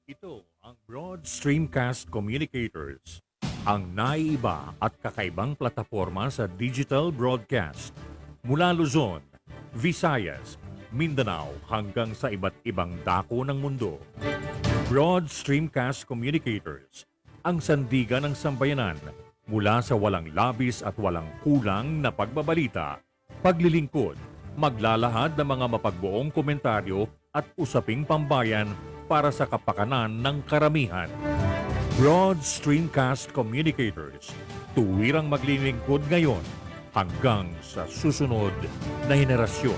Ito ang Broad Streamcast Communicators, ang naiiba at kakaibang plataforma sa digital broadcast mula Luzon, Visayas, Mindanao hanggang sa iba't ibang dako ng mundo. Broad Streamcast Communicators, ang sandigan ng sambayanan mula sa walang labis at walang kulang na pagbabalita, paglilingkod, maglalahad ng mga mapagbuong komentaryo at usaping pambayan para sa kapakanan ng karamihan. Broad Streamcast Communicators, tuwirang maglilingkod ngayon hanggang sa susunod na henerasyon.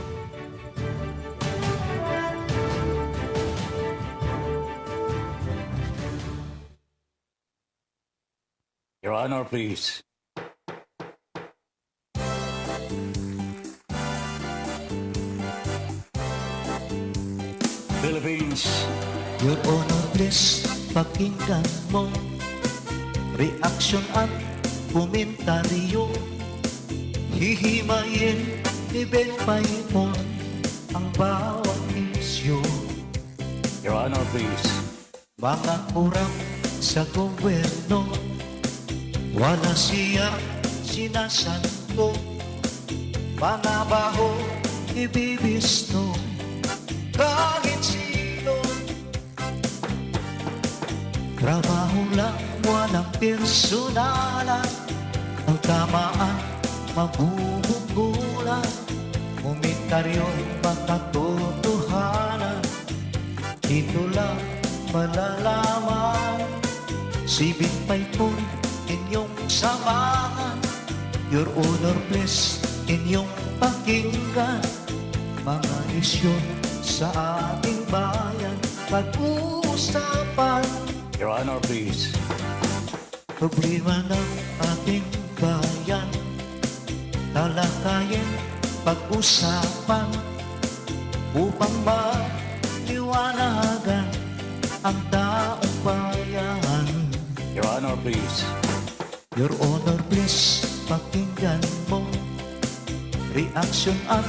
Your Honor, please. Philippines. Your Honor, please, pakinggan mo reaksyon at komentaryo. Hihimayin ni Ben Paimon ang bawat isyu. Your Honor, please. Mga kurang sa gobyerno, wala siya sinasanto. Mga baho ibibisto kahit sino. Trabaho lang, walang personalan. Ang tamaan, mabubunggulan. Komentaryo'y makatotohanan. Dito lang malalaman. Si Binpay po, inyong samahan. Your Honor, please, inyong pakinggan. Mga isyu sa ating bayan, pag-uusapan. Your Honor, please. Problema ng ating bayan, talakayin, pag-usapan, upang maliwanagan ang taong bayan. Your Honor, please. Your Honor, please, pakinggan mo reaksyon at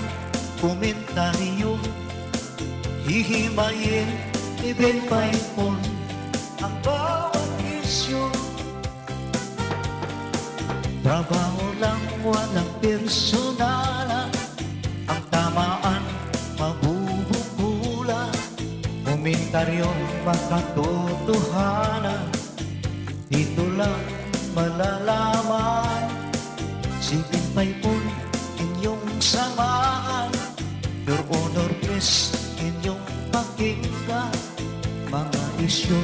komentaryo. Hihimayin ni Ben Paimon ang bawat isyu. Trabaho lang, walang personalan. Ang tamaan, mabubunggulan. Komentaryo'y makatotohanan. Dito lang malalaman. Si Binpay po, inyong samahan. Your Honor, please, inyong pakinggan. Mga isyu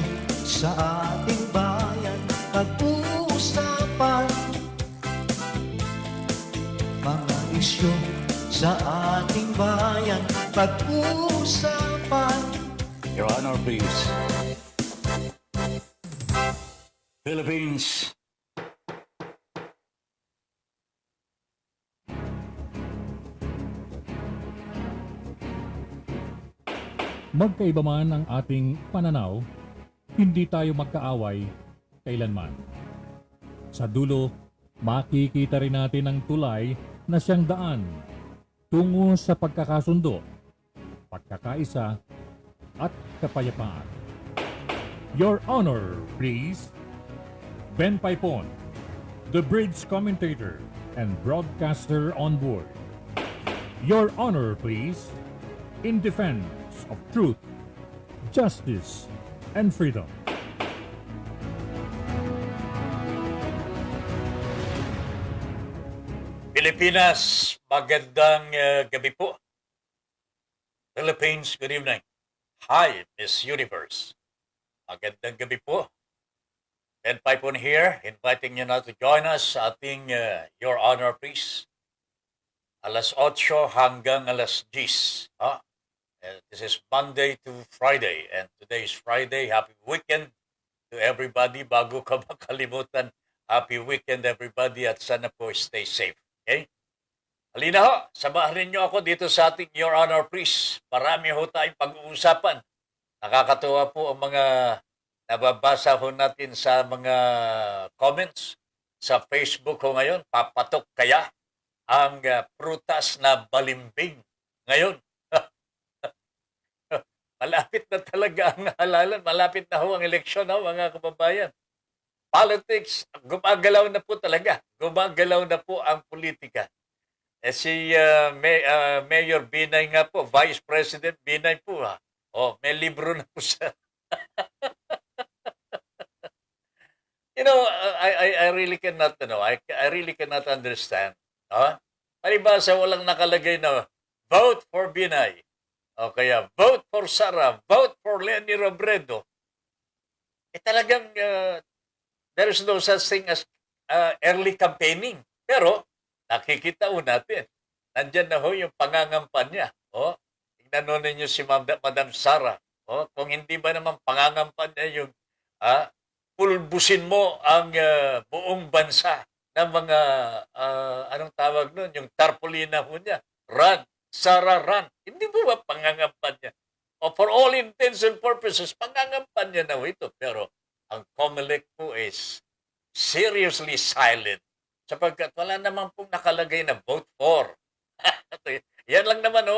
sa ating bayan, pag-uusapan. Mga isyu sa ating bayan, pag-uusapan. Your Honor, please. Philippines. Magkaiba man ang ating pananaw, hindi tayo magkaaway kailanman. Sa dulo, makikita rin natin ang tulay na siyang daan tungo sa pagkakasundo, pagkakaisa, at kapayapaan. Your Honor, please. Ben Paipon, the bridge commentator and broadcaster on board. Your Honor, please. In defense of truth, justice, and freedom. Pilipinas, magandang gabi po. Philippines, good evening. Hi, Miss Universe. Magandang gabi po. Ben Paipon here, inviting you now to join us sa ating Your Honor, please. Alas 8 hanggang alas 10. This is Monday to Friday, and today is Friday. Happy weekend to everybody. Bago ka makalimutan, happy weekend everybody at sana po stay safe. Okay? Halina ho, samahan niyo ako dito sa ating Your Honor, please. Marami ho tayong pag-uusapan. Nakakatuwa po ang mga nababasa ho natin sa mga comments sa Facebook ho ngayon. Papatok kaya ang prutas na balimbing ngayon? Malapit na talaga ang halalan. Malapit na ho ang eleksyon, ho, mga kababayan. Politics, gumagalaw na po talaga. Gumagalaw na po ang politika. Si Mayor Binay nga po, Vice President Binay po. Ha? May libro na po siya. I really cannot, I really cannot understand. Palibasa, walang nakalagay na vote for Binay. O kaya, vote for Sara, vote for Lenny Robredo. Talagang there is no such thing as early campaigning. Pero, nakikita ho natin. Nandyan na ho yung pangangampanya. Tignan ho ninyo si Madam Sara. Kung hindi ba naman pangangampanya yung pulbusin mo ang buong bansa ng mga, anong tawag nun, yung tarpaulina ho niya. Run, Sara, run. Hindi mo ba pangangampanya? For all intents and purposes, pangangampanya na ho ito. Pero ang COMELEC po is seriously silent sapagkat wala naman pong nakalagay na vote for. Yan lang naman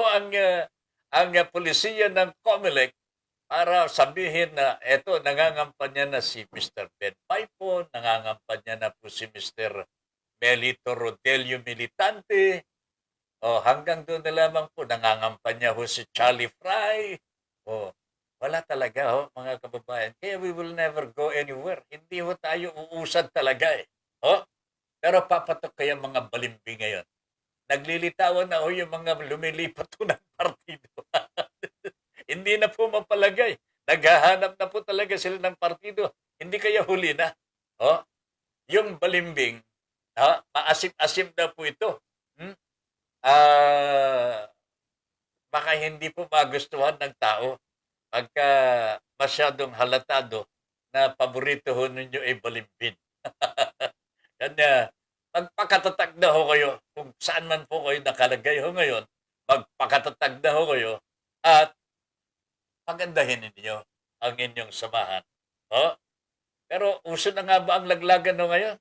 ang polisiya ng COMELEC para sabihin na eto, nangangampanya na si Mr. Ben Paipo, nangangampanya na po si Mr. Melito Rodelio Militante, hanggang doon na lamang po, nangangampanya ho si Charlie Fry. Wala talaga, mga kababayan. Kaya we will never go anywhere. Hindi ho tayo uusad talaga eh. Pero papatok kaya mga balimbing ngayon. Naglilitawan na ho yung mga lumilipat ho ng partido. Hindi na po mapalagay. Naghahanap na po talaga sila ng partido. Hindi kaya huli na. Yung balimbing, maasim-asim na po ito. Baka hindi po magustuhan ng tao pagka masyadong halatado na paborito ho ninyo ay balimbing. Kanya, magpakatatag na ho kayo kung saan man po kayo nakalagay ho ngayon, magpakatatag na ho kayo at pagandahin ninyo ang inyong samahan. Pero uso na nga ba ang laglagan ho ngayon?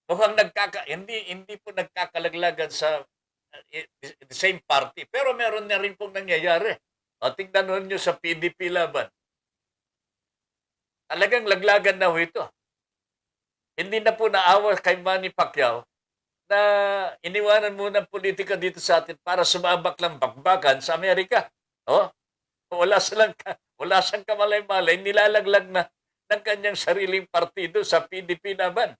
Mukhang hindi po nagkakalaglagan sa the same party. Pero meron na rin pong nangyayari. Tingnan nyo sa PDP laban. Talagang laglagan na ho ito. Hindi na po naawa kay Manny Pacquiao na iniwanan muna ang politika dito sa atin para sumabak lang bakbakan sa Amerika. Wala siyang kamalay-malay, nilalaglag na ng kanyang sariling partido sa PDP laban.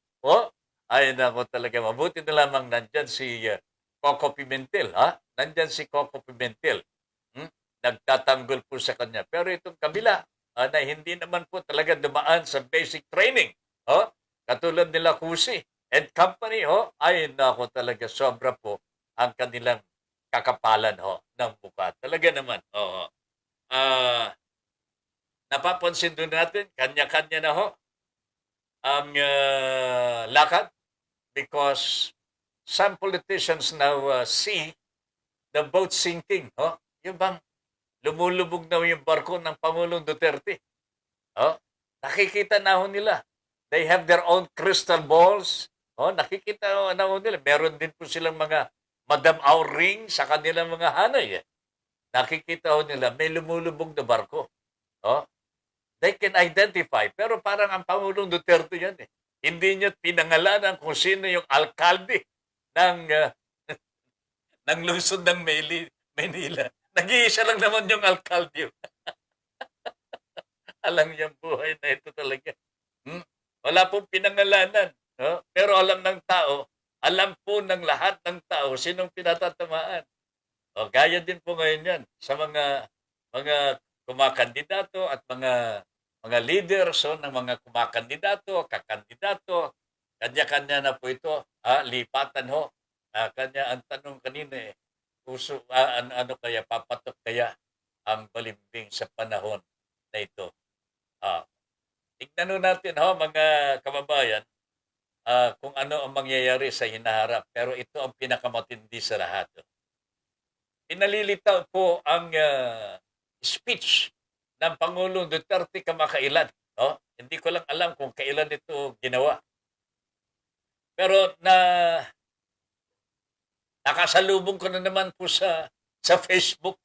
Ay nako talaga, mabuti na lamang nandyan si Coco Pimentel. Nandyan si Coco Pimentel. Nagtatanggol po sa kanya. Pero itong kabila, na hindi naman po talaga dumaan sa basic training. Katulad nila Kusi and company, ay nako talaga, sobra po ang kanilang kakapalan ng mukha. Talaga naman. Napapansin doon natin, kanya-kanya na ang lakad because some politicians now see the boat sinking. Yung bang lumulubog na yung barko ng Pangulong Duterte. Nakikita na ho nila. They have their own crystal balls. Nakikita na ho nila. Meron din po silang mga Madam Auring sa kanilang mga hanay. Nakikita ho nila, may lumulubog na barko. They can identify. Pero parang ang Pangulong Duterte yan eh. Hindi niya pinangalanan kung sino yung alkalde ng ng lungsod ng Maynila. Nag-iisa lang naman yung alkalde. Alam niyang buhay na ito talaga. Wala pong pinangalanan. Pero alam ng tao, alam po ng lahat ng tao sinong pinatatamaan. Gaya din po ngayon yan sa mga kumakandidato at mga leaders ng mga kumakandidato, kakandidato. Kanya-kanya na po ito. Lipatan ho. Kanya ang tanong kanina ano kaya, papatok kaya ang balimbing sa panahon na ito. Tignan natin mga kababayan kung ano ang mangyayari sa hinaharap. Pero ito ang pinakamatindi sa lahat. Pinalilitaw po ang speech ng Pangulong Duterte kamakailan. Hindi ko lang alam kung kailan ito ginawa. Pero nakasalubong ko na naman po sa Facebook.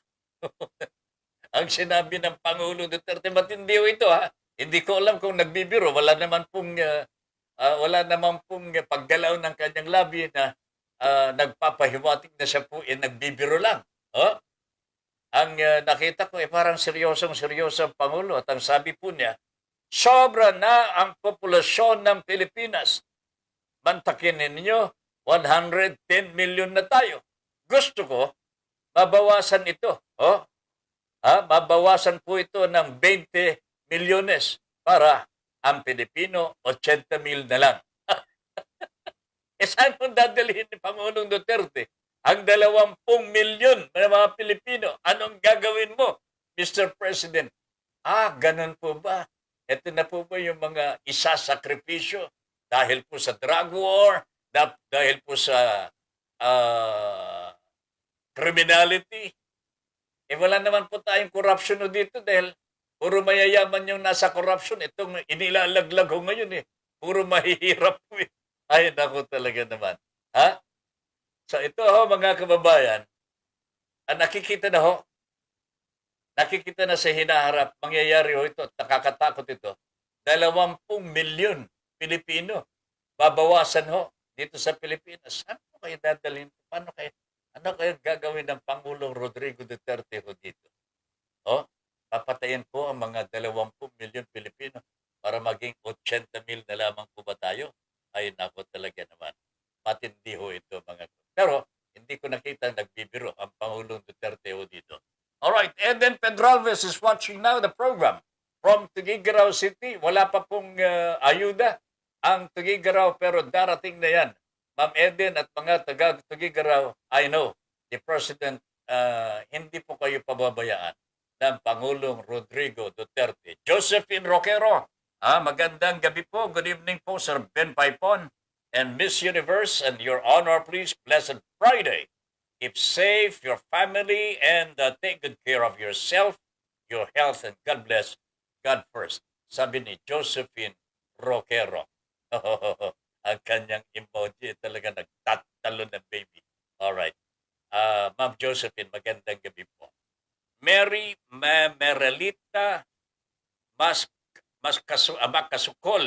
ang sinabi ng Pangulo Duterte. Matindi ho ito, ha? Hindi ko alam kung nagbibiro. Wala naman pong paggalaw ng kanyang labi na nagpapahiwatig na siya po nagbibiro lang. Oh? Ang nakita ko parang seryosong-seryoso ang Pangulo at ang sabi po niya, sobra na ang populasyon ng Pilipinas. Mantakin ninyo, 110 million na tayo. Gusto ko, mabawasan ito. Oh? Mabawasan po ito ng 20 milyones para ang Pilipino 80 mil na lang. Saan mo dadalhin ni Pangulong Duterte ang 20 milyon na mga Pilipino? Anong gagawin mo, Mr. President? Ganun po ba? Ito na po ba yung mga isasakripisyo dahil po sa drug war, dahil po sa criminality? Wala naman po tayong corruption dito dahil puro mayayaman yung nasa corruption. Itong inilalaglag ho ngayon puro mahihirap po . Ay, naku talaga naman. So ito mga kababayan, nakikita na sa hinaharap, mangyayari ito at nakakatakot ito. 20 milyon Pilipino, babawasan dito sa Pilipinas. Ano kayo dadalhin? Ano kayo gagawin ng Pangulong Rodrigo Duterte dito? Papatayin po ang mga 20 milyon Pilipino para maging 80 mil na lamang po ba tayo? Ay, nako talaga naman. Matindi ito mga. Pero, hindi ko nakita nagbibiro ang Pangulong Duterte dito. Alright, and then Pedralbes is watching now the program from Tuguegarao City. Wala pa pong ayuda ang Tuguegarao pero darating na yan. Ma'am Eden at mga taga Tuguegarao, I know, the President, hindi po kayo pababayaan ng Pangulong Rodrigo Duterte. Josephine Roquero, magandang gabi po. Good evening po, Sir Ben Paipon and Miss Universe and Your Honor, please. Blessed Friday. Keep safe, your family, and take good care of yourself, your health, and God bless. God first. Sabi ni Josephine Roquero. Ang kanyang emoji talaga nagtatalo ng baby. Alright. Ma'am Josephine, magandang gabi po. Mary Merelita Makasukol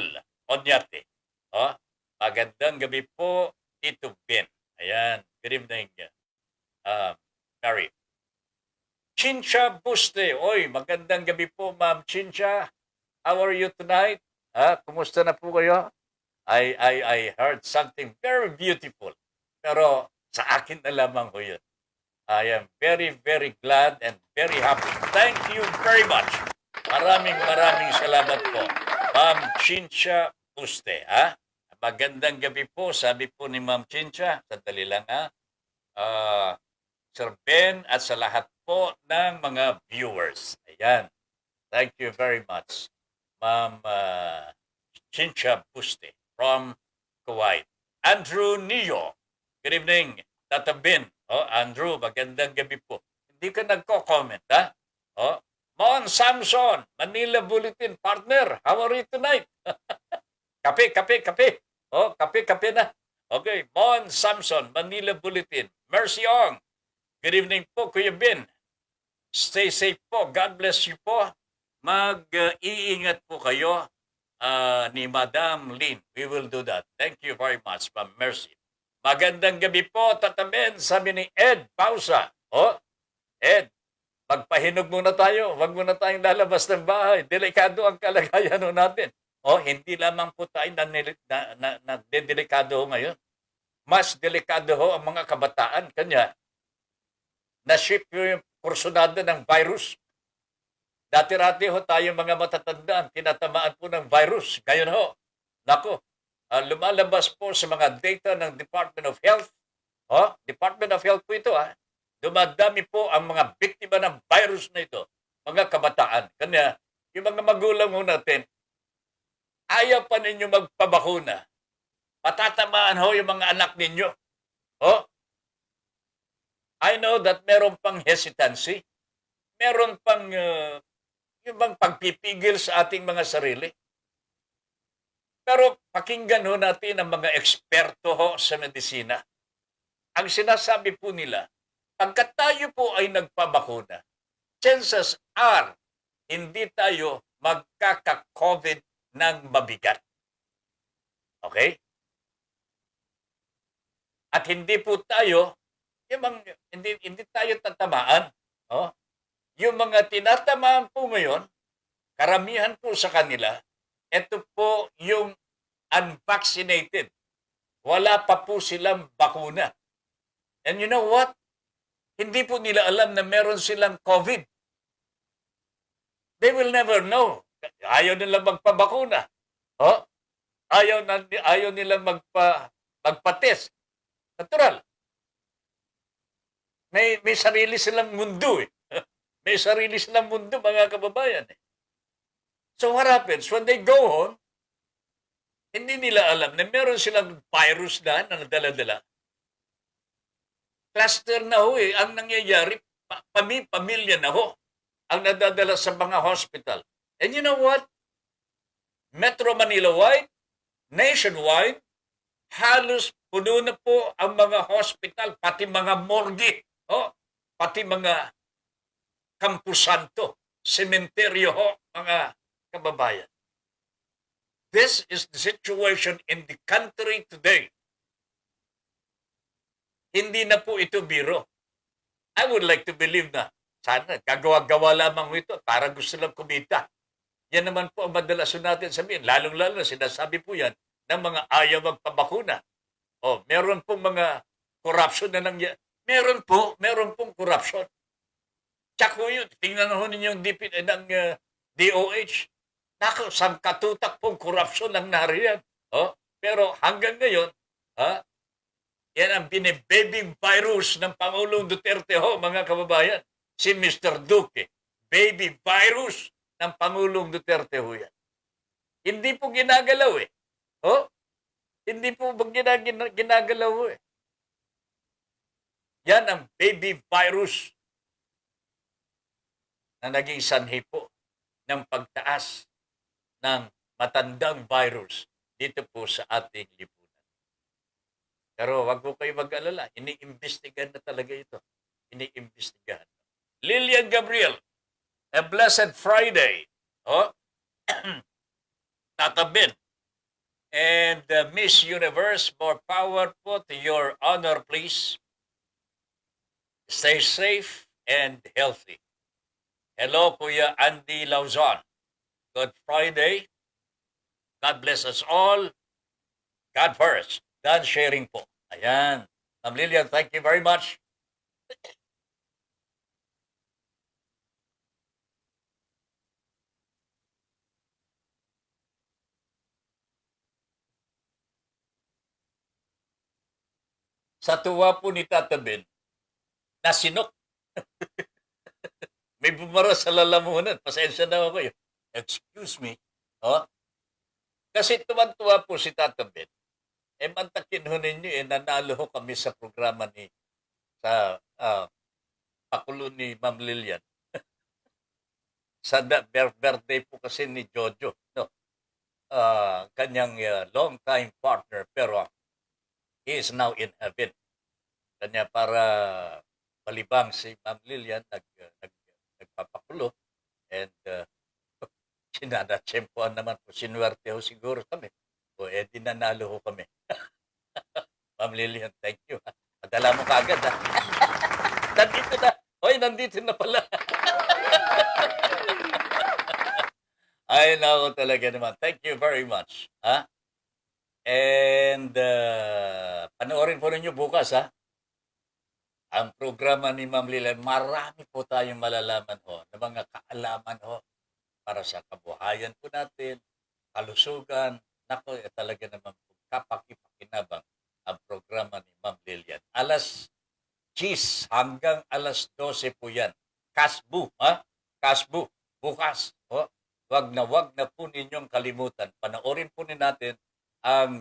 Onyate. Magandang gabi po, Tito Ben. Ayan, good evening, Mary. Chincha Buste. Oy, magandang gabi po, Ma'am Chincha. How are you tonight? Kumusta na po kayo? I heard something very beautiful. Pero sa akin na lamang yun. I am very, very glad and very happy. Thank you very much. Maraming salamat po, Ma'am Chincha Buste. Magandang gabi po, sabi po ni Ma'am Chincha. Sandali lang Sir Ben at sa lahat po ng mga viewers. Ayan. Thank you very much, Ma'am Chincha Buste from Kuwait. Andrew Neo. Good evening, Tata Ben. Andrew, magandang gabi po. Hindi ka nagko-comment, Mon Samson, Manila Bulletin partner. How are you tonight? Kape. Kape na. Okay, Mon Samson, Manila Bulletin. Mercy Ong. Good evening po, Kuya Ben. Stay safe po. God bless you po. Mag-iingat po kayo ni Madam Lynn. We will do that. Thank you very much, Ma'am Mercy. Magandang gabi po, Tata Ben, sabi ni Ed Pausa. Ed, magpahinog muna tayo. Huwag muna tayong lalabas ng bahay. Delikado ang kalagayan natin. Hindi lamang po tayo delikado ngayon. Mas delikado ang mga kabataan. Kanya, na-ship yung kursunada ng virus. Dati-rati tayo mga matatandaan, tinatamaan po ng virus. Ngayon nako, lumalabas po sa mga data ng Department of Health. Department of Health po ito. Dumadami po ang mga biktima ng virus na ito, mga kabataan. Kanya, yung mga magulang natin, ayaw pa ninyo magpabakuna. Patatamaan yung mga anak ninyo. I know that meron pang hesitancy. Meron pang yung bang pagpipigil sa ating mga sarili. Pero pakinggan natin ang mga eksperto sa medisina. Ang sinasabi po nila, pagkat tayo po ay nagpabakuna, chances are hindi tayo magkaka-COVID ng mabigat. Okay? At hindi po tayo, hindi tayo tatamaan. Oh? Yung mga tinatamaan po ngayon, karamihan po sa kanila, ito po yung unvaccinated. Wala pa po silang bakuna. And you know what? Hindi po nila alam na meron silang COVID. They will never know. Ayaw nilang magpabakuna. Oh? Ayaw nilang magpa-test. Natural. May sarili silang mundo eh. May sarili silang mundo, mga kababayan eh. So what happens? When they go home, hindi nila alam na meron silang virus na nadala-dala. Cluster na ho eh. Ang nangyayari, pamilya na ho ang nadadala sa mga hospital. And you know what? Metro Manila-wide, nationwide, halos puno na po ang mga hospital, pati mga morgue, pati mga kampusanto, sementeryo ho, mga kababayan. This is the situation in the country today. Hindi na po ito biro. I would like to believe na sana gagawa-gawa lamang ito para gusto lang kumita. Yan naman po ang madalas natin sabihin. Lalong-lalo sinasabi po yan ng mga ayaw magpabakuna. Meron pong mga corruption na nangyari. Meron pong corruption. Tsak po yun. Tingnan ho ninyo yung DOH. Nako, sangkatutak pong corruption ang nariyan. Pero hanggang ngayon, yan ang bine-baby virus ng Pangulong Duterte mga kababayan. Si Mr. Duque. Baby virus ng Pangulong Duterte yan. Hindi po ginagalaw eh. Hindi po ginagalaw eh. Yan ang baby virus na naging sanhi po ng pagtaas ng matandang virus dito po sa ating lipunan. Pero wag po kayo mag-alala. Iniimbestigahan na talaga ito. Iniimbestigahan. Lilian Gabriel, a blessed Friday. Tatabin. And Miss Universe, more power po to your honor, please. Stay safe and healthy. Hello, Kuya Andy Lauzon. Good Friday. God bless us all. God first. God sharing po. Ayan. Ma'am Lilian, thank you very much. Sa tuwa po ni Tata Ben, nasinok. May bumara sa lalamunan. Pasensya na ako yun. Excuse me. Kasi tuwan-tuwa po si Tata Ben. Mantakin ho ninyo, nanalo ho kami sa programa sa pakulo ni Ma'am Lilian. Sa birthday po kasi ni Jojo. No? Kanyang long-time partner, pero he is now in heaven. Kanya para malibang si Ma'am Lilian nagpapakulo and sinanatsempoan naman po, sinuwerte ho siguro kami. Dinanalo ho kami. Ma'am Lilian, thank you. Padala mo kaagad ha. Nandito na. Nandito na pala. Ay, nako talaga naman. Thank you very much. And panoorin po ninyo bukas ang programa ni Ma'am Lilian. Marami po tayong malalaman ng mga kaalaman para sa kabuhayan po natin, kalusugan. Nako, talaga naman po kapakipakinabang ang programa ni Ma'am Lilian. Alas 10 hanggang alas 12 po yan. Kasbu, Kasbu, bukas. Wag na po ninyong kalimutan. Panoorin po natin ang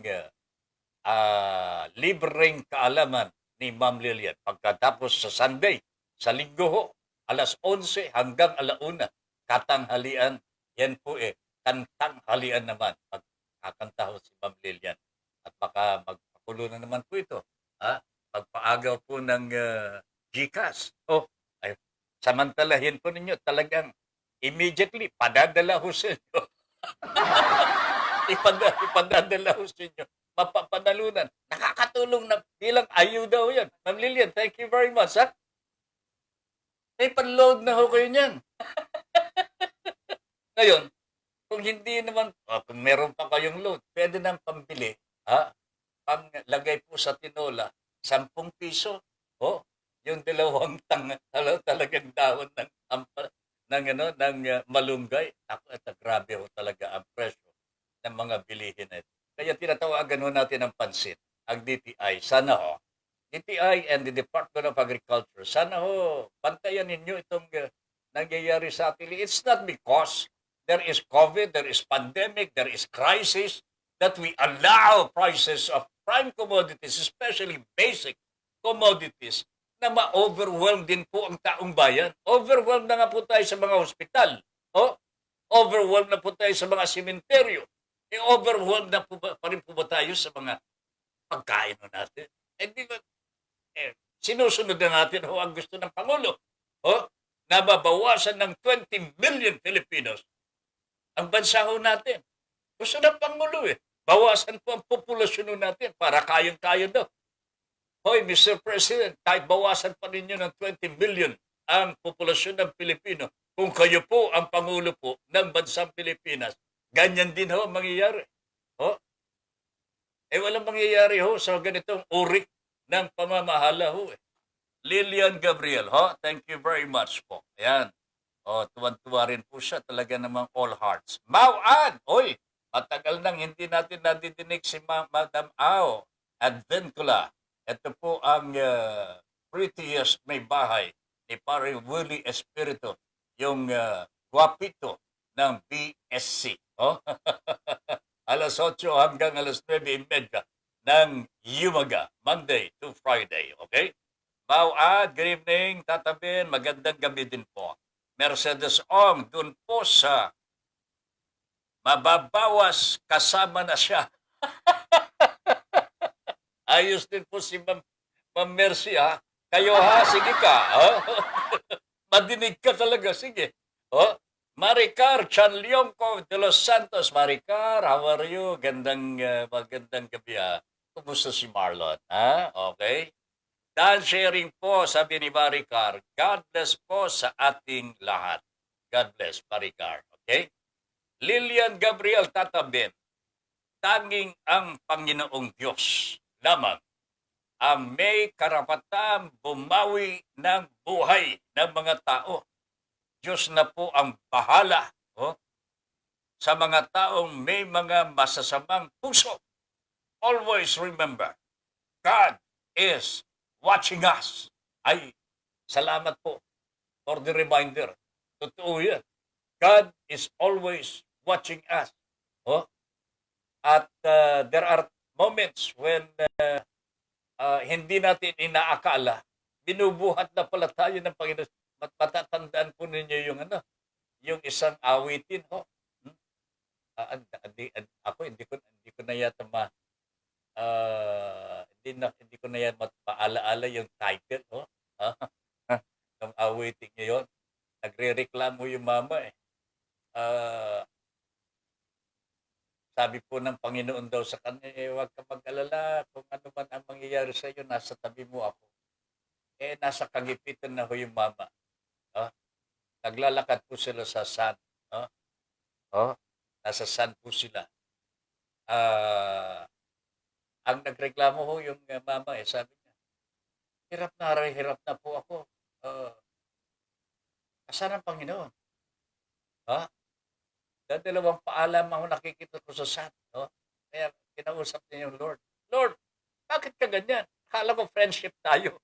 libreng kaalaman ni Ma'am Lilian. Pagkatapos sa Sunday, sa Linggo alas 11 hanggang alauna, katanghalian. Yan po kantanghalian naman. Pagkakanta si Ma'am Lilian. At baka magpakulo na naman po ito. Pagpaagaw po ng GCash. samantalahin po ninyo talagang immediately padadala ho sa inyo. Ipadadala ho sa inyo. Mapapanalunan. Nakakatulong na bilang ayuda ho yan. Ma'am Lilian, thank you very much. Ha? May pan-load na ho kayo niyan. Ngayon, kung hindi naman, kung meron pa kayong load, pwede nang pambili, panglagay po sa tinola, 10 piso. Yung dalawang talagang dahon ng malunggay. Grabe ho talaga ang presyo ng mga bilihin na ito. Kaya tinatawagan ho natin ng pansin ang DTI. Sana ho, DTI and the Department of Agriculture, sana ho, pantayan ninyo itong nangyayari sa atin. It's not because there is COVID, there is pandemic, there is crisis, that we allow prices of prime commodities, especially basic commodities, na ma-overwhelm din po ang taong bayan. Overwhelmed na nga po tayo sa mga ospital. Overwhelmed na po tayo sa mga sementeryo. Overwhelmed na po pa rin po ba tayo sa mga pagkain natin? Di ba, sinusunod na natin ang gusto ng Pangulo. Nababawasan ng 20 million Filipinos ang bansa natin. Gusto ng Pangulo bawasan po ang populasyon natin para kayang-kaya daw. Hoy, Mr. President, kahit bawasan pa ninyo ng 20 million ang populasyon ng Pilipino, kung kayo po ang Pangulo po ng bansang Pilipinas, ganyan din ang mangyayari. Walang mangyayari sa ganitong uri ng pamamahala Lilian Gabriel, thank you very much po. Ayan. Tuwan-tuwa rin po siya, talaga namang all hearts. Mau-an! Matagal nang hindi natin nadidinig si Madam Ao Advencula. Ito po ang prettiest may bahay ni Pare Willie Espiritu, yung guwapito ng BSC. Alas 8 hanggang alas 9:30 ng umaga, Monday to Friday. Okay? Mau-ad, good evening, tatabin, magandang gabi din po. Mercedes Ong, dun po sa mababawas, kasama na siya. Ayos din po si Ma'am Mercy, Kayo sige ka. Madinig ka talaga, sige. Maricar Chanliongco de los Santos. Maricar, how are you? Magandang gabi, Kumusta si Marlon, Okay? Dan sharing po, sabi ni Maricar, God bless po sa ating lahat. God bless, Maricar. Okay? Lilian Gabriel tatabin, tanging ang Panginoong Diyos lamang ang may karapatang bumawi ng buhay ng mga tao. Diyos na po ang bahala sa mga taong may mga masasamang puso. Always remember, God is watching us. Ay, salamat po for the reminder. Totoo yan. God is always watching us. At there are moments when hindi natin inaakala, binubuhat na pala tayo ng Panginoon. Matatandaan po ninyo yung isang awitin. Ako hindi ko na yata hindi ko na yan mapaalaala yung title. Ng awitin niya yun. Nagre-reklamo yung mama sabi po ng Panginoon daw sa kanya, huwag ka mag-alala kung ano man ang mangyayari sa iyo, nasa tabi mo ako. Nasa kagipitan na ho yung mama. Naglalakad po sila sa sun. Nasa sun po sila. Ang nagreklamo ho yung mama, sabi niya, hirap na po ako. Asan ang Panginoon? Dalawang paalam ako nakikita ko sa sun. Kaya kinausap niya yung Lord. Lord, bakit ka ganyan? Akala ko friendship tayo.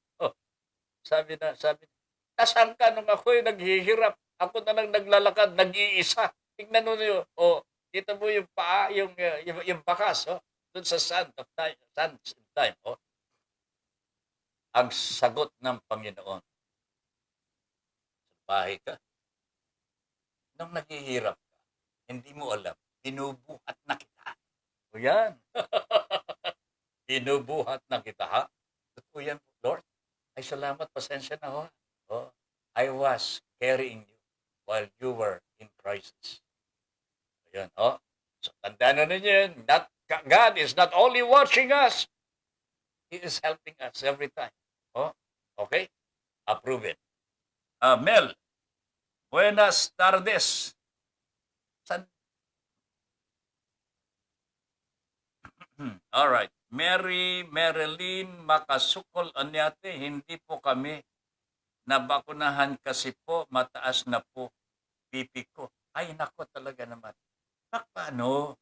Sabi na, nasaan ka nung ako'y naghihirap? Ako na lang naglalakad, nag-iisa. Tingnan mo yun. Dito mo yung paa, yung bakas. Doon sa sun of time. Ang sagot ng Panginoon. Sa bahay ka. Nung naghihirap ka, hindi mo alam, binubuhat na kita. O yan. Binubuhat na kita, Ito yan, Lord. Ay, salamat, pasensya na ho. I was carrying you while you were in crisis. Ayan, oh. So, tandaan na ninyo yun. God is not only watching us, He is helping us every time. Oh, okay? Approve it. Mel, buenas tardes. All right. Marilyn Makasukol Anyate, hindi po kami nabakunahan kasi po mataas na po BP ko. Ay, nako talaga naman. Paano?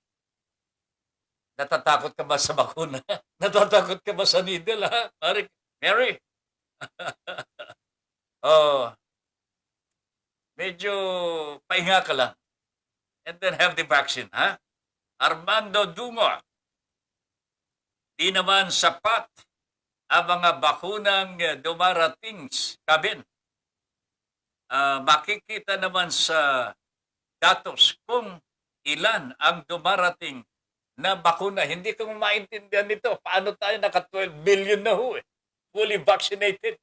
Natatakot ka ba sa bakuna? Natatakot ka ba sa needle, ha? Mary? Oh, medyo pahinga ka lang. And then have the vaccine, ha? Armando Dungo. Di naman sapat ang mga bakunang dumarating kabin. Makikita naman sa datos kung ilan ang dumarating na bakuna. Hindi ko maintindihan nito. Paano tayo naka-12 billion na ho fully vaccinated?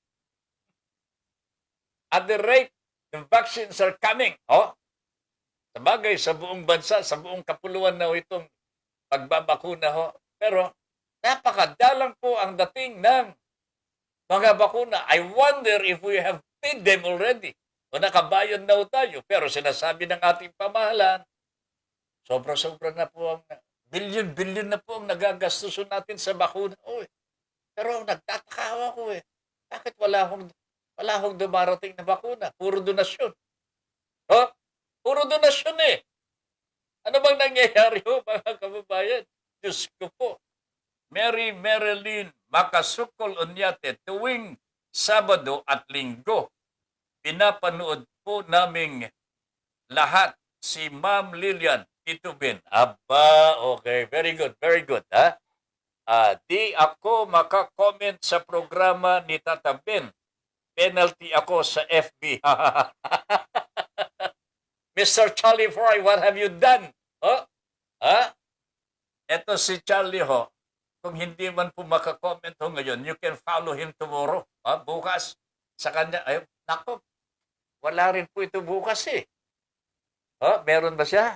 At the rate the vaccines are coming, sabagay sa buong bansa, sa buong kapuluan na itong pagbabakuna ho. Pero napakadalang po ang dating ng mga bakuna. I wonder if we have paid them already. O nakabayad na tayo. Pero sinasabi ng ating pamahalaan, sobra-sobra na po ang billion na po ang nagagastusin natin sa bakuna. Pero nagtataka ako Bakit wala akong dumarating na bakuna? Puro donasyon. Puro donasyon Ano bang nangyayari mga kababayan? Diyos ko po. Marilyn Makasukol Onyate, tuwing Sabado at Linggo, pinapanood po naming lahat si Ma'am Lilian Itubin. Aba, okay. Very good, ha? Di ako makakomment sa programa ni Tata Ben. Penalty ako sa FB. Mr. Charlie Fry, what have you done? Ito si Charlie ho. Kung hindi man po makakomment ho ngayon, you can follow him tomorrow. Bukas. Sa kanya, nako, wala rin po ito bukas meron ba siya?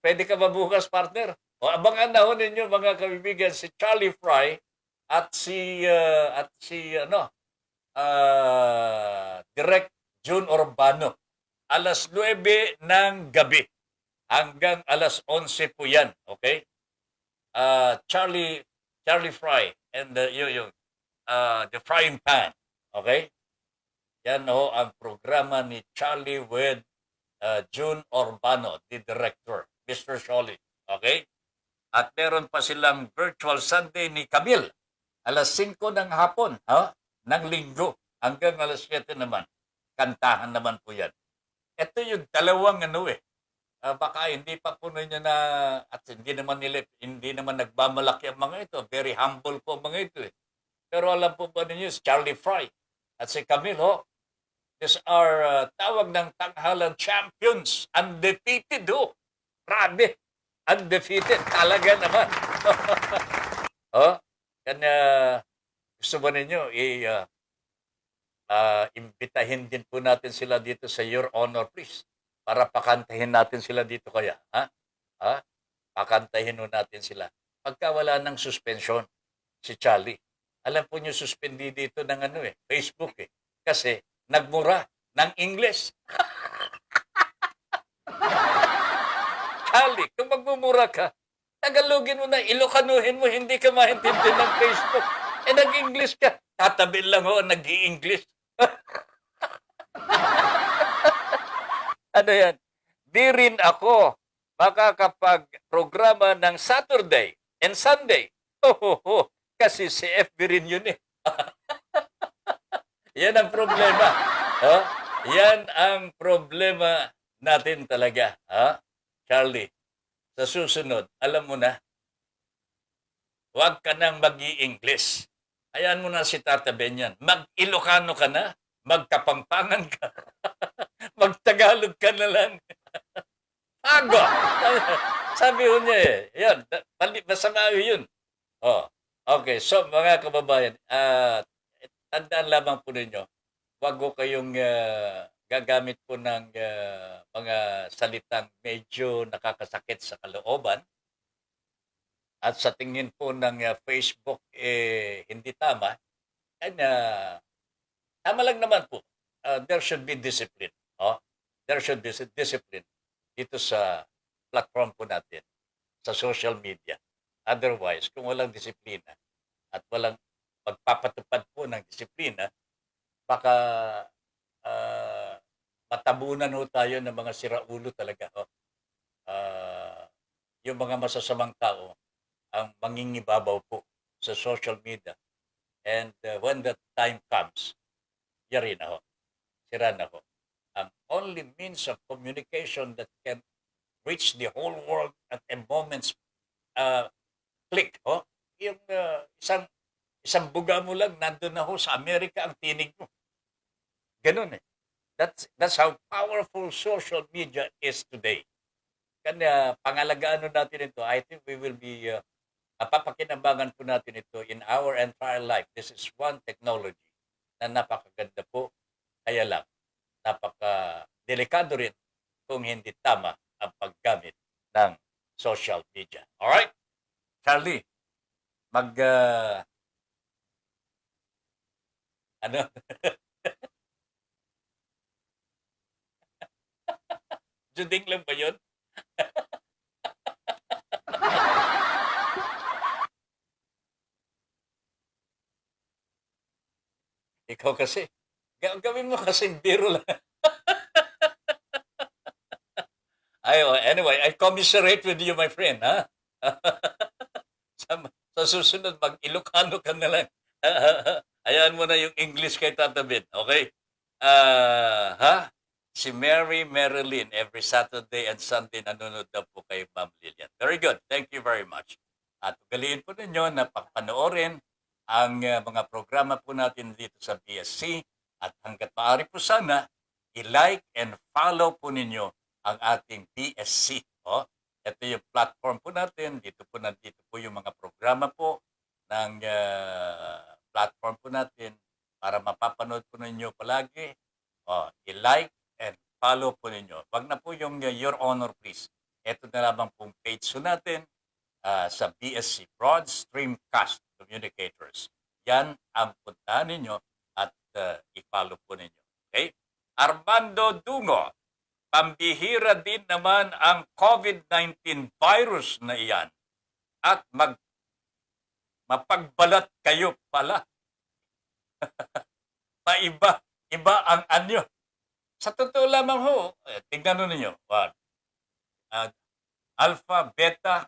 Pwede ka ba bukas, partner? Abangan na ho ninyo mga kaibigan, si Charlie Fry at si Direct June Urbano. Alas 9 ng gabi hanggang alas 11 po yan. Okay? Charlie Fry and the Frying Pan. Okay? Yan ang programa ni Charlie with June Urbano, the director, Mr. Sholi. Okay? At meron pa silang virtual Sunday ni Camille. Alas 5 ng hapon, ng linggo, hanggang alas 7 naman. Kantahan naman po yan. Ito yung dalawang baka hindi pa po ninyo na, at hindi naman nagmamalaki ang mga ito. Very humble po ang mga ito Pero alam po ba ninyo, si Charlie Fry at si Camille, these are tawag ng tanghalan champions. Undefeated Grabe. Undefeated. Talaga naman. Kanya gusto ba ninyo imbitahin din po natin sila dito sa Your Honor, please. Para pakantahin natin sila dito kaya. Pakantahin natin sila. Pagka wala ng suspension, si Charlie. Alam po nyo, suspendi dito ng Facebook Kasi nagmura ng English. Charlie, kung magmumura ka, Tagalogin mo na, Ilocanuhin mo, hindi ka maintindihan ng Facebook. Nag-English ka. Tatabi lang nag-i-English. Ano yan? Di rin ako makakapag-programa ng Saturday and Sunday. Kasi si FB rin yun Yan ang problema. Yan ang problema natin talaga. Charlie, sa susunod, alam mo na, huwag ka nang mag-i-English. Hayaan mo na si Tata Benyan. Mag-Ilocano ka na. Magkapampangan ka. Magtagalog ka na lang. Pago! Sabi ho niya Yan, masama yun. Okay, so mga kababayan, tandaan lamang po ninyo, wag ko kayong gagamit po ng mga salitang medyo nakakasakit sa kalooban at sa tingin po ng Facebook hindi tama. And tama lang naman po. There should be discipline. Oh? There should be discipline dito sa platform po natin, sa social media. Otherwise, kung walang disiplina at walang pagpapatupad po ng disiplina, baka matabunan ho tayo ng mga siraulo talaga. Oh. Yung mga masasamang tao ang mangingibabaw po sa social media. And when that time comes, yari na ho. Sira na ho. Ang only means of communication that can reach the whole world at a moment's click, ho? Yung isang buga mo lang, nandun na ho sa Amerika ang tinig mo. Ganun eh. That's how powerful social media is today. Kanya pangalagaan natin ito, I think we will be papakinabangan po natin ito in our entire life. This is one technology na napakaganda po. Kaya lang, napaka-delikado rin kung hindi tama ang paggamit ng social media. Alright? Charlie, ano? Juding lang ba yun? Ikaw kasi, gawin mo kasing biro lang. Anyway, I commiserate with you, my friend, ha? sa susunod, mag-Ilocano ka na lang. Hayaan mo na yung English kay Tata Ben, okay? Si Mary Marilyn, every Saturday and Sunday, nanonood daw po kay Ma'am Lilian. Very good. Thank you very much. At ugaliin po ninyo na pagpanoorin ang mga programa po natin dito sa BSC at hanggat maaari po sana, i-like and follow po ninyo ang ating BSC. Oh, ito yung platform po natin. Dito po yung mga programa po ng platform po natin para mapapanood po ninyo palagi. Oh, i-like and follow po ninyo. Wag na po yung Your Honor, please. Ito na lamang pong page po natin sa BSC, Broad Streamcast Communicators. Yan ang puntahan ninyo at i-follow po ninyo. Okay? Armando Dungo, pambihira din naman ang COVID-19 virus na iyan at mapagbalat kayo pala. Iba ang anyo. Sa totoo lamang ho, tingnan ninyo. Alpha, Beta,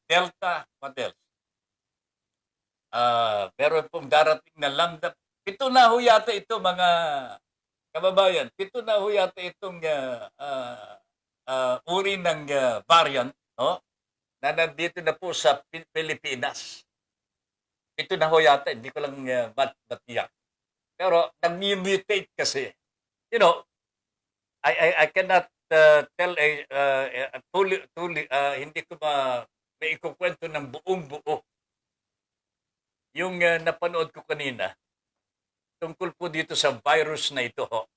Delta, what else? Meron pong darating na Lambda. 7 na ho yata ito, mga kababayan. 7 na ho yata itong uri ng variant, no? Na nandito na po sa Pilipinas. 7 na ho yata, hindi ko lang matiyak. Pero nag-mutate kasi. You know, I cannot tell hindi ko maikukwento ng buong-buo. Yung napanood ko kanina, tungkol po dito sa virus na ito, ho.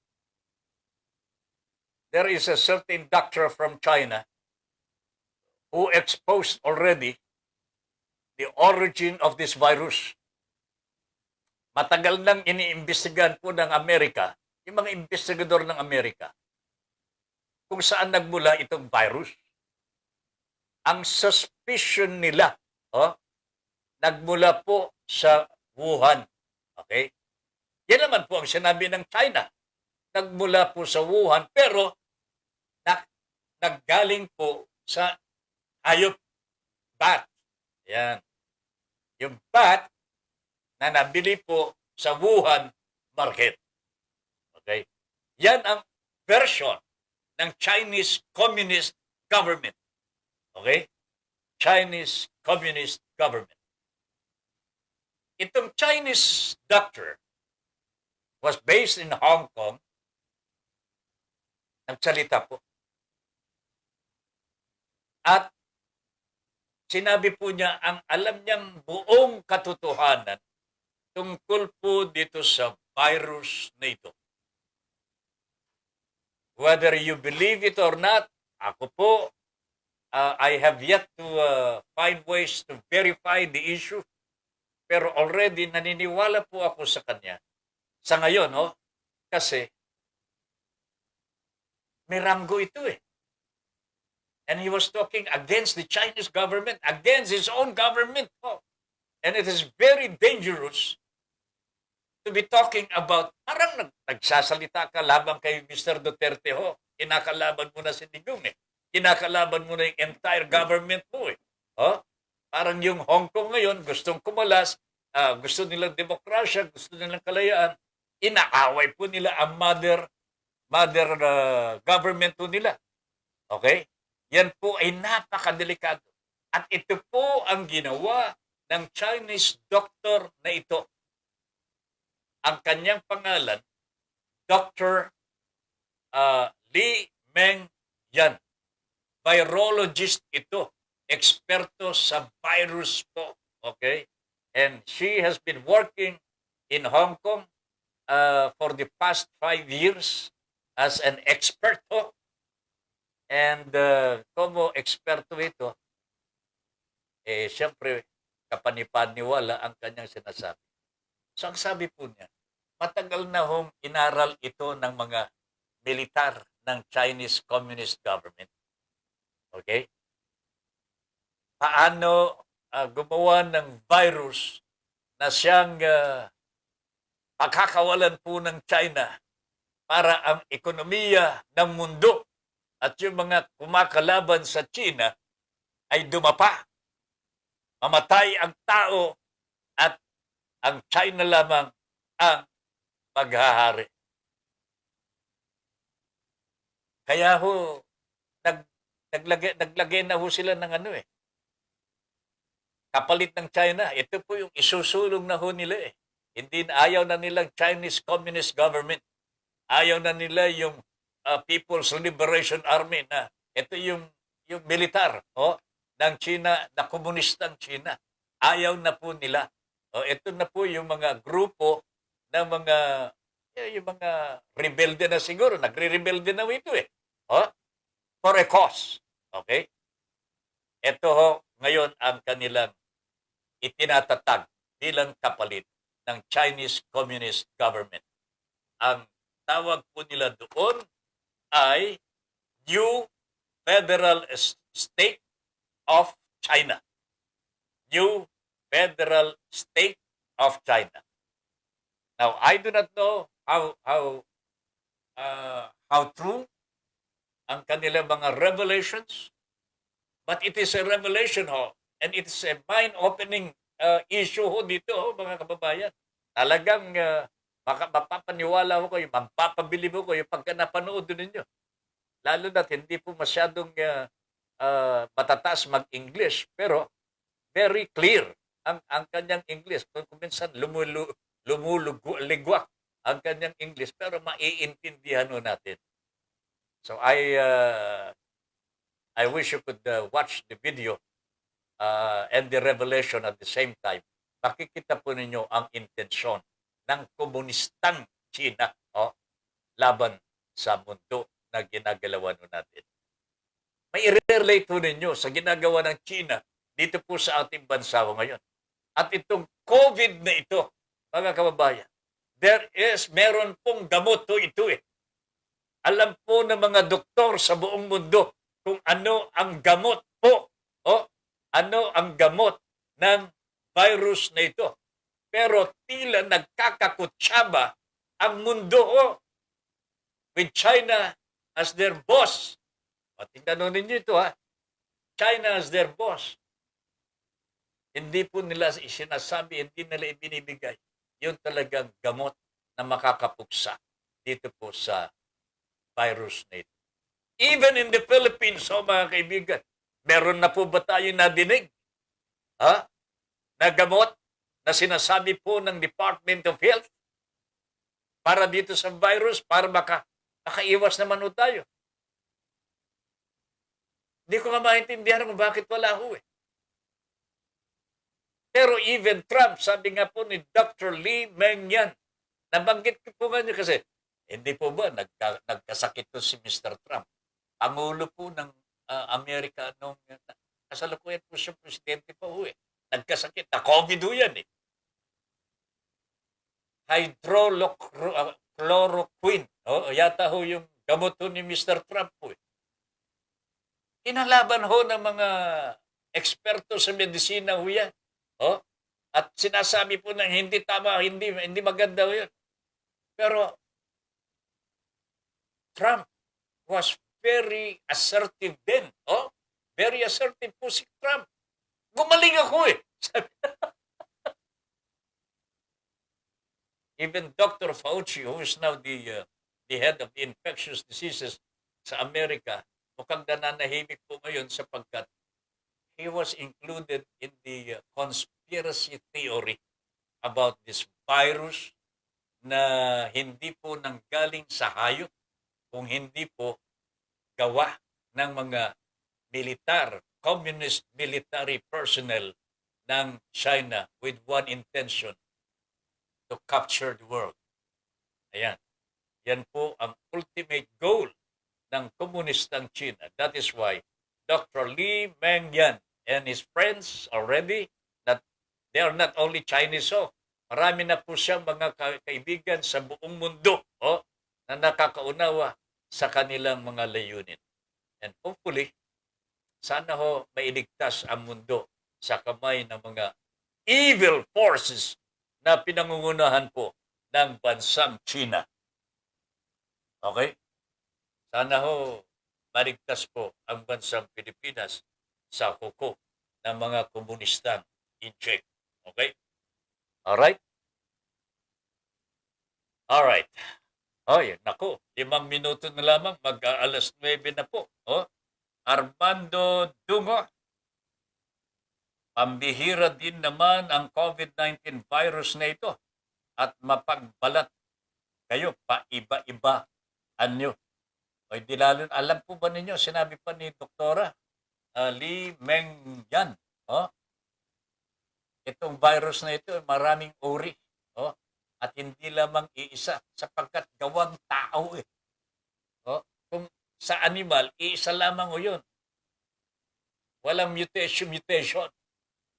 There is a certain doctor from China who exposed already the origin of this virus. Matagal nang iniimbestigahan po ng Amerika, yung mga investigador ng Amerika, kung saan nagmula itong virus. Ang suspicion nila, nagmula po sa Wuhan. Okay? Yan naman po ang sinabi ng China. Nagmula po sa Wuhan, pero naggaling po sa hayop, bat. Yan. Yung bat na nabili po sa Wuhan market. Okay? Yan ang version ng Chinese Communist Government. Okay? Chinese Communist Government. Itong Chinese doctor was based in Hong Kong. Nagsalita po. At sinabi po niya ang alam niyang buong katotohanan tungkol po dito sa virus na ito. Whether you believe it or not, ako po, I have yet to find ways to verify the issue. Pero already naniniwala po ako sa kanya. Sa ngayon, kasi may ranggo ito eh. And he was talking against the Chinese government, against his own government. And it is very dangerous to be talking about, parang nagsasalita ka labang kay Mr. Duterte Kinakalaban mo na si Digong eh. Kinakalaban mo na yung entire government mo eh. Parang yung Hong Kong ngayon, gustong kumalas, gusto nilang demokrasya, gusto nilang kalayaan, inaaway po nila ang mother government po nila. Okay? Yan po ay napakadelikado. At ito po ang ginawa ng Chinese doctor na ito. Ang kanyang pangalan, Dr. Li Meng Yan. Virologist ito. Eksperto sa virus po. Okay? And she has been working in Hong Kong for the past 5 years as an expert po. And como eksperto ito, siyempre, kapanipaniwala ang kanyang sinasabi. So, ang sabi po niya, matagal na hong inaral ito ng mga militar ng Chinese Communist Government. Okay? Paano gumawa ng virus na siyang pagkakawalan po ng China para ang ekonomiya ng mundo at yung mga kumakalaban sa China ay dumapa. Mamatay ang tao at ang China lamang ang maghahari. Kaya naglagay na sila ng kapalit ng China. Ito po yung isusulong na nila eh. Hindi ayaw na nilang Chinese Communist Government. Ayaw na nila yung People's Liberation Army na ito yung militar ng China, na komunistang China. Ayaw na po nila. Ito na po yung mga grupo ng yung mga rebelde na siguro. Nagre-rebelde na ito eh. For a cause. Okay? Ito ngayon ang kanilang itinatatag bilang kapalit ng Chinese Communist Government. Ang tawag po nila doon ay New Federal State of China. New Federal State of China. Now, I do not know how true ang kanilang mga revelations, but it is a revelation and it is a mind-opening issue dito mga kababayan. Talagang mapapaniwala ko kayo, mapapabili mo kayo pagka napanood ninyo. Lalo na't hindi po masyadong matataas mag-English, pero very clear ang kanyang English. Kung minsan lumulugwak ang kanyang English, pero maiintindihan natin. So I wish you could watch the video and the revelation at the same time. Makikita po ninyo ang intensyon ng komunistang China laban sa mundo na ginagalawan natin. May i-relate po ninyo sa ginagawa ng China dito po sa ating bansa ngayon. At itong COVID na ito, mga kababayan, meron pong gamot ito eh. Alam po ng mga doktor sa buong mundo kung ano ang gamot po. Ano ang gamot ng virus na ito. Pero tila nagkakakutsaba ang mundo with China as their boss. Tingnan ninyo ito China as their boss. Hindi po nila isinasabi, hindi nila ibinibigay. Yun talagang gamot na makakapuksa dito po sa virus na ito. Even in the Philippines, mga kaibigan, meron na po ba tayo nadinig? Na gamot na sinasabi po ng Department of Health para dito sa virus, para makaiwas naman tayo. Hindi ko nga maintindihan kung bakit wala eh. Pero even Trump, sabi nga po ni Dr. Lee Meng-yan, nabanggit ko po nga niya kasi, hindi po ba nagkasakit to si Mr. Trump? Pangulo po ng Amerika nung kasalukuyan po siya presidente pa ho eh. Nagkasakit. Na COVID ho yan eh. Hydroxychloroquine. Yata ho yung gamot ho ni Mr. Trump po eh. Kinalaban ho ng mga eksperto sa medisina ho yan. At sinasabi po na hindi tama, hindi maganda ho yun. Pero Trump was very assertive din. Very assertive po si Trump. Gumaling ako eh. Even Dr. Fauci, who is now the head of the infectious diseases sa Amerika, mukhang nananahimik po ngayon sapagkat he was included in the conspiracy theory about this virus na hindi po nanggaling sa hayop, kung hindi po gawa ng mga militar, communist military personnel ng China with one intention, to capture the world. Ayan. Yan po ang ultimate goal ng komunistang China. That is why Dr. Lee Meng-yan and his friends are ready. That they are not only Chinese. Marami na po siyang mga kaibigan sa buong mundo na nakakaunawa sa kanilang mga layunin. And hopefully, sana mailigtas ang mundo sa kamay ng mga evil forces na pinangungunahan po ng bansang China. Okay? Sana maligtas po ang bansang Pilipinas sa hukom ng mga komunistang incheck. Okay? Alright? Alright. Naku, 5 minuto na lamang, mag-alas 9 na po. Armando Dungo. Pambihira din naman ang COVID-19 virus na ito at mapagbalat kayo pa iba-iba anyo. Di lalo, alam po ba ninyo, sinabi pa ni Doktora Lee Meng-yan, itong virus na ito maraming uri. At hindi lamang iisa sapagkat gawang tao eh. Kung sa animal, iisa lamang yun. Walang mutation.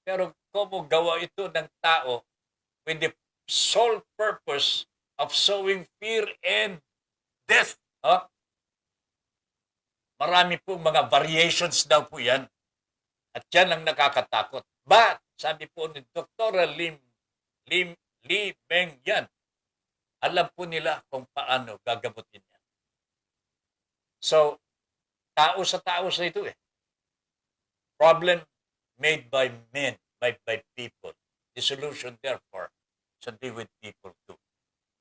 Pero kung gawa ito ng tao with the sole purpose of sowing fear and death. Marami pong mga variations daw po yan. At yan ang nakakatakot. But, sabi po ni Dr. Lee Meng-yan, alam po nila kung paano gagamutin yan. So, tao sa ito eh. Problem made by men, by people. The solution, therefore, should be with people too.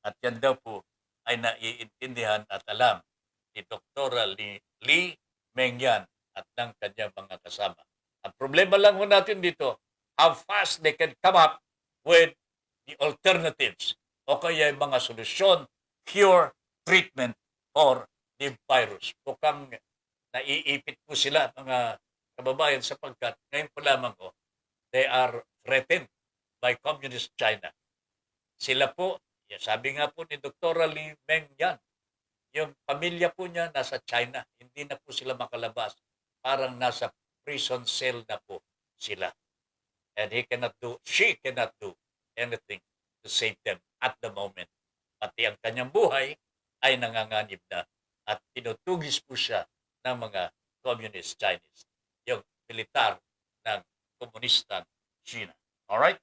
At yan daw po ay naiintindihan at alam ni Dr. Lee Meng-yan at ng kanyang mga kasama. Ang problema lang natin dito, how fast they can come up with the alternatives o kaya yung mga solusyon, cure, treatment for the virus. Mukhang naiipit po sila mga kababayan sapagkat ngayon po lamang they are threatened by Communist China. Sila po, sabi nga po ni Dr. Lee Meng-yan, yung pamilya po niya nasa China, hindi na po sila makalabas. Parang nasa prison cell na po sila. And she cannot do anything to save them at the moment. Pati ang kanyang buhay ay nanganganib na at tinutugis po siya ng mga Communist Chinese, yung militar ng komunistang China. Alright?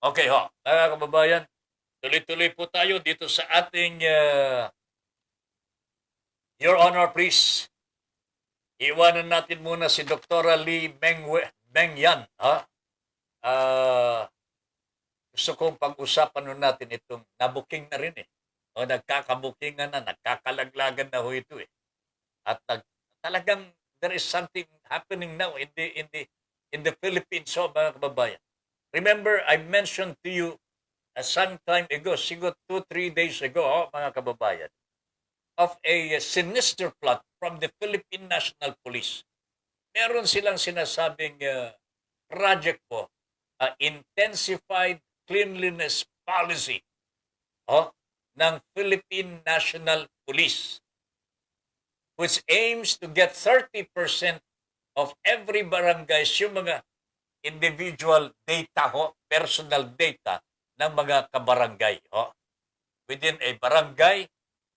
Okay mga kababayan, tuloy-tuloy po tayo dito sa ating Your Honor, please. Iwanan natin muna si Dr. Lee Meng-yan. Gusto kong pag-usapan natin itong nabuking na rin eh. Nagkakabukingan na, nagkakalaglagan na ito eh. At talagang there is something happening now in the Philippines, mga kababayan. Remember, I mentioned to you some time ago, siguro 2-3 days ago, mga kababayan, of a sinister plot from the Philippine National Police. Meron silang sinasabing project po intensified cleanliness policy ng Philippine National Police, which aims to get 30% of every barangay, yung mga individual data personal data ng mga kabarangay. Within a barangay,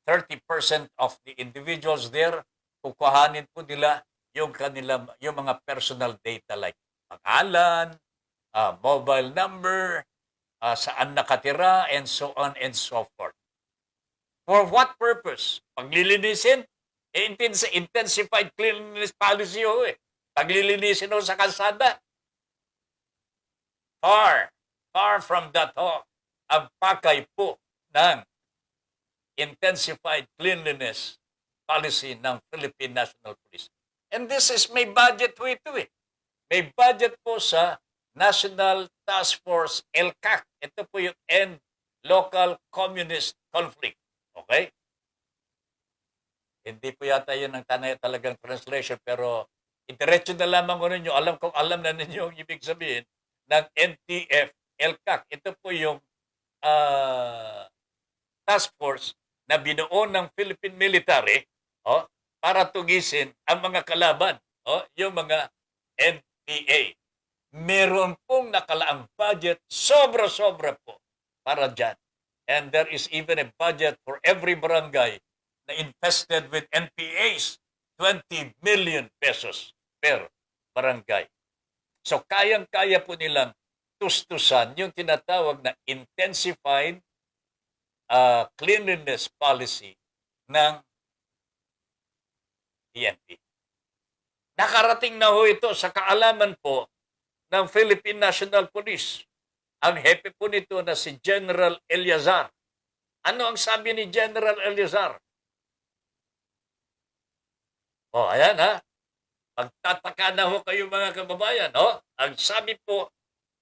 30% of the individuals there, kukuhanin po nila yung mga personal data like pangalan, mobile number, saan nakatira, and so on and so forth. For what purpose? Paglilinisin? Intensified cleanliness policy Paglilinisin sa kalsada. Far from that ang pakay po ng intensified cleanliness policy ng Philippine National Police. And this is may budget po ito May budget po sa National Task Force LCAC. Ito po yung End Local Communist Conflict. Okay? Hindi po yata yun ang talagang translation, pero itiretso na lamang ko ninyo. Alam na ninyo ang ibig sabihin ng NTF LCAC. Ito po yung task force na binuo ng Philippine military para tugisin ang mga kalaban, yung mga NPA. Meron pong nakalaang budget, sobra-sobra po para dyan. And there is even a budget for every barangay na infested with NPAs, 20 million pesos per barangay. So kayang-kaya po nilang tustusan yung tinatawag na intensified cleanliness policy ng PNP. Nakarating na ito sa kaalaman po ng Philippine National Police. Ang hepe po nito na si General Eliazar. Ano ang sabi ni General Eliazar? Ayan Pagtataka na kayo mga kababayan. Ang sabi po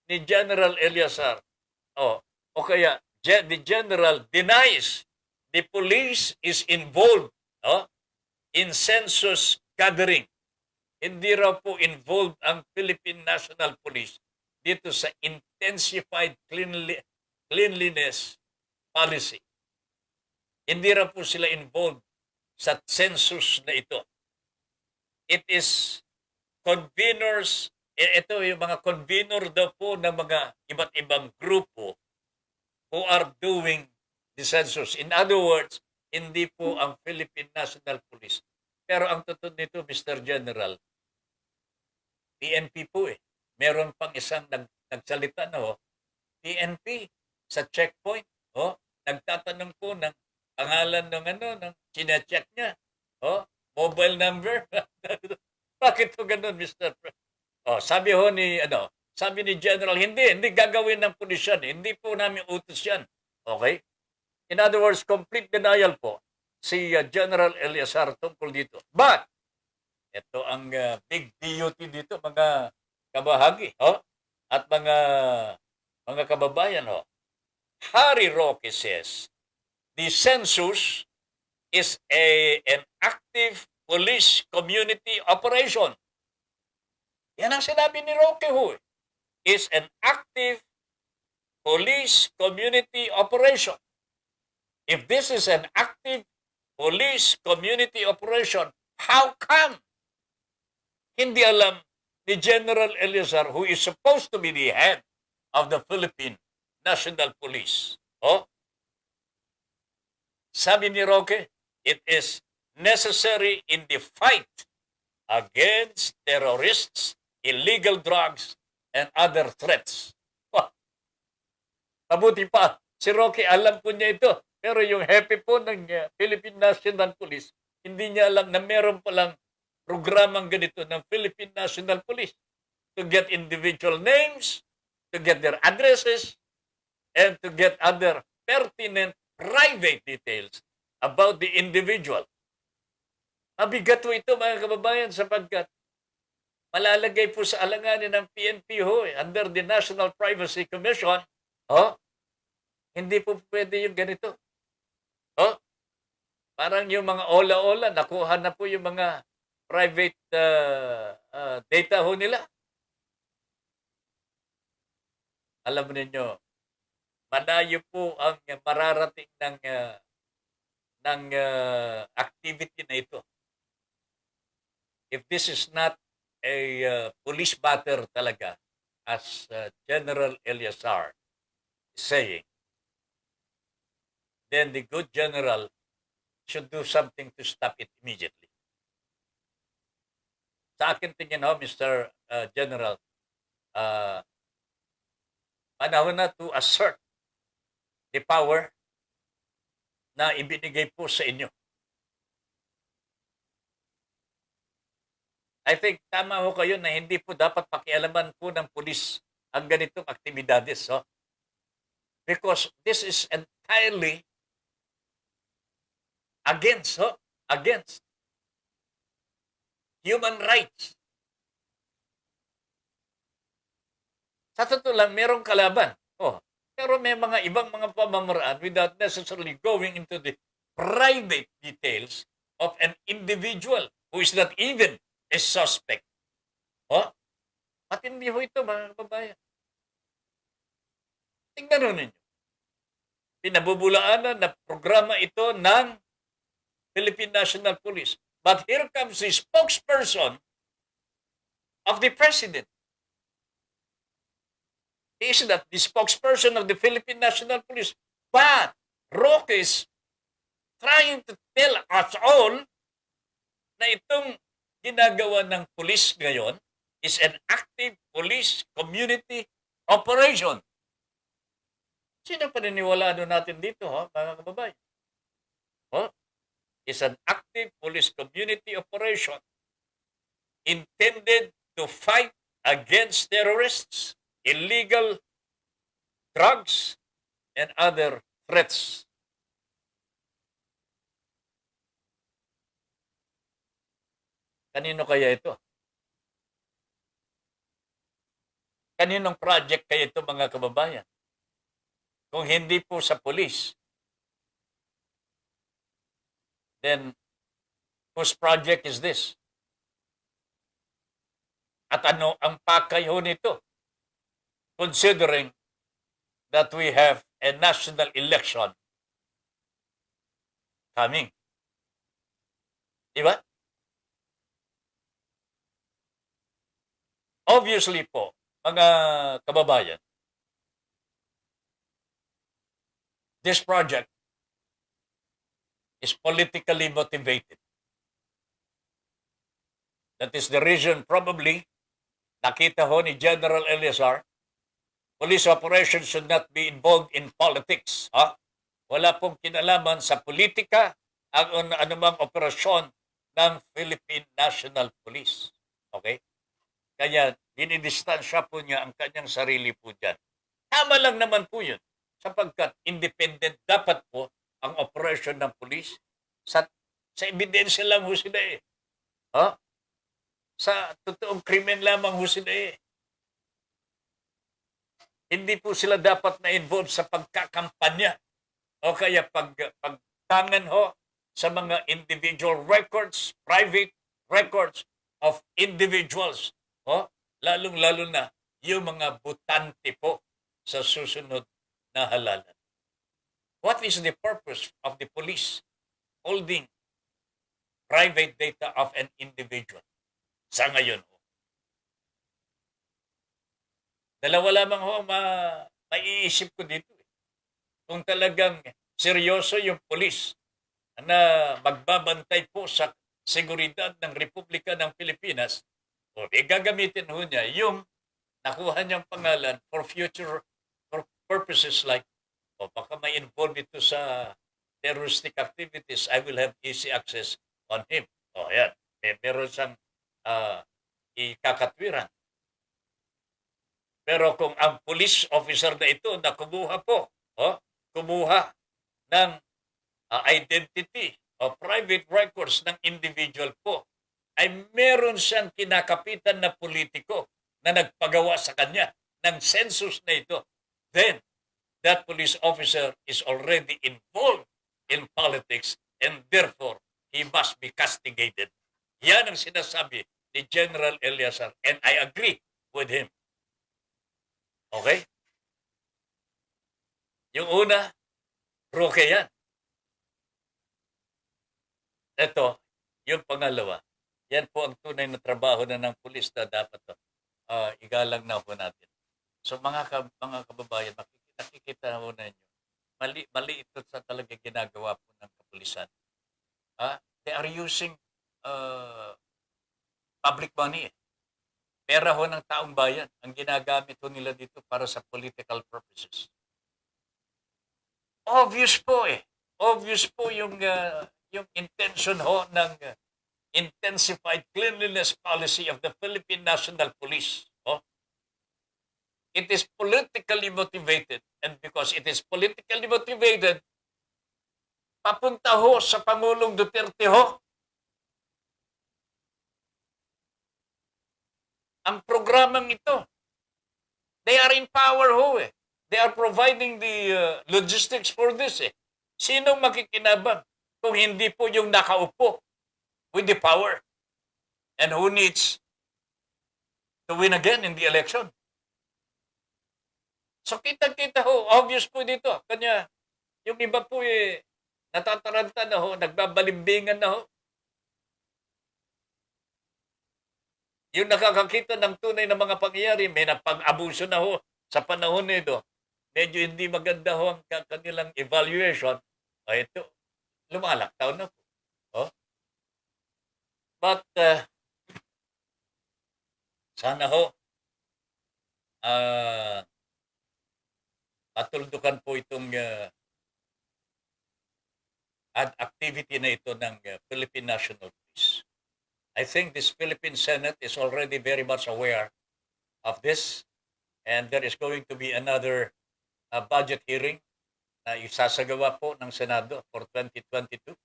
ni General Eliazar, kaya the General denies the police is involved in census gathering. Hindi raw po involved ang Philippine National Police dito sa intensified cleanliness policy. Hindi raw po sila involved sa census na ito. It is conveners, ito yung mga convener daw po ng mga iba't ibang grupo who are doing the census. In other words, hindi po ang Philippine National Police. Pero ang totoo nito, Mr. General, PNP po Meron pang isang nagsalita na PNP sa checkpoint. Nagtatanong po ng pangalan ng chinecheck niya. Mobile number. Bakit po ganun, Mr. Sabi sabi ni General, hindi gagawin ng pulis yan. Hindi po namin utos yan. Okay? In other words, complete denial po si General Eliazar tungkol dito. But, ito ang big duty dito, mga kabahagi, at mga kababayan, Harry Roque says, the census is an active police community operation. Yan ang sinabi ni Roque is an active police community operation. If this is an active police community operation, how come hindi alam ni General Eliazar, who is supposed to be the head of the Philippine National Police? Sabi ni Roque, it is necessary in the fight against terrorists, illegal drugs, and other threats. Mabuti pa, si Roque alam po niya ito. Pero yung hepe po ng Philippine National Police, hindi niya alam na meron palang programang ganito ng Philippine National Police to get individual names, to get their addresses, and to get other pertinent private details about the individual. Mabigat po ito, mga kababayan, sapagkat malalagay po sa alanganin ng PNP under the National Privacy Commission. Hindi po pwede yung ganito. Parang yung mga ola-ola, nakuha na po yung mga private data nila. alam niyo, malayo po ang mararating ng activity na ito. If this is not a police matter talaga, as General Eliasar is saying, then the good general should do something to stop it immediately. Sa akin tingin ho, Mr. General, panahon na to assert the power na ibinigay po sa inyo. I think tama ho kayo na hindi po dapat pakialaman po ng pulis ang ganitong aktibidades. Oh? Because this is entirely against human rights. Sa totoo lang, merong kalaban. Oh, pero may mga ibang mga pamamaraan without necessarily going into the private details of an individual who is not even a suspect. Oh, matindi ho ito, mga kababayan. Tingnan ho ninyo. Pinabubulaanan na programa ito ng Philippine National Police. But here comes the spokesperson of the president. He is not the spokesperson of the Philippine National Police. But Roque is trying to tell us all na itong ginagawa ng police ngayon is an active police community operation. Sino paniniwalaan natin dito, mga kababayan? Is an active police community operation intended to fight against terrorists, illegal drugs, and other threats. Kanino kaya ito? Kaninong project kaya ito, mga kababayan? Kung hindi po sa police, then whose project is this? At ano ang pakay ho nito? Considering that we have a national election coming. Diba? Obviously po, mga kababayan, this project is politically motivated. That is the reason probably nakita ho ni General Eliasar, police operations should not be involved in politics. Wala pong kinalaman sa politika ang anumang operasyon ng Philippine National Police. Okay? Kaya dinidistansya po niya ang kanyang sarili po dyan. Tama lang naman po yun sapagkat independent dapat po ang operation ng police. Sa ebidensya lang ho sila eh. Sa totoong krimen lamang ho sila eh. Hindi po sila dapat na-involve sa pagkakampanya o kaya pagtangan ho sa mga individual records, private records of individuals. Lalong-lalo na yung mga butante po sa susunod na halalan. What is the purpose of the police holding private data of an individual? Sa ngayon ho. Dalawa lamang ho maiisip ko dito. Kung talagang seryoso yung police na magbabantay po sa seguridad ng Republika ng Pilipinas, gagamitin ho niya yung nakuha niyang pangalan for future purposes like baka may involve ito sa terroristic activities, I will have easy access on him. Ayan. Meron siyang ikakatwiran. Pero kung ang police officer na ito na kumuha ng identity o private records ng individual po, ay meron siyang kinakapitan na politiko na nagpagawa sa kanya ng census na ito, then that police officer is already involved in politics and therefore he must be castigated. Yan ang sinasabi ni General Eliasar and I agree with him. Okay? Yung una, Roque yan. Ito, yung pangalawa, yan po ang tunay na trabaho na ng pulis na dapat igalang na po natin. So mga kababayan, nakikita ho na inyo, mali ito sa talaga ginagawa po ng kapulisan. They are using public money. Pera ho ng taong bayan ang ginagamit ho nila dito para sa political purposes. Obvious po eh. Obvious po yung intention ho ng intensified cleanliness policy of the Philippine National Police. Oh. It is politically motivated, and because it is politically motivated, papunta ho sa Pangulong Duterte ho. Ang programang ito, they are in power ho eh. They are providing the logistics for this eh. Sinong makikinabang kung hindi po yung nakaupo with the power and who needs to win again in the election? So kita-kita ho, obvious po dito. Kanya, yung iba po eh, natataranta na ho, nagbabalimbingan na ho. Yung nakakakita ng tunay na mga pangyayari, may napag-abuso na ho sa panahon nito. Medyo hindi maganda ho ang kanilang evaluation. Ito, lumalaktaw na po. Oh. But, sana ho, patuldukan po itong activity na ito ng Philippine National Police. I think this Philippine Senate is already very much aware of this, and there is going to be another budget hearing na isasagawa po ng Senado for 2022.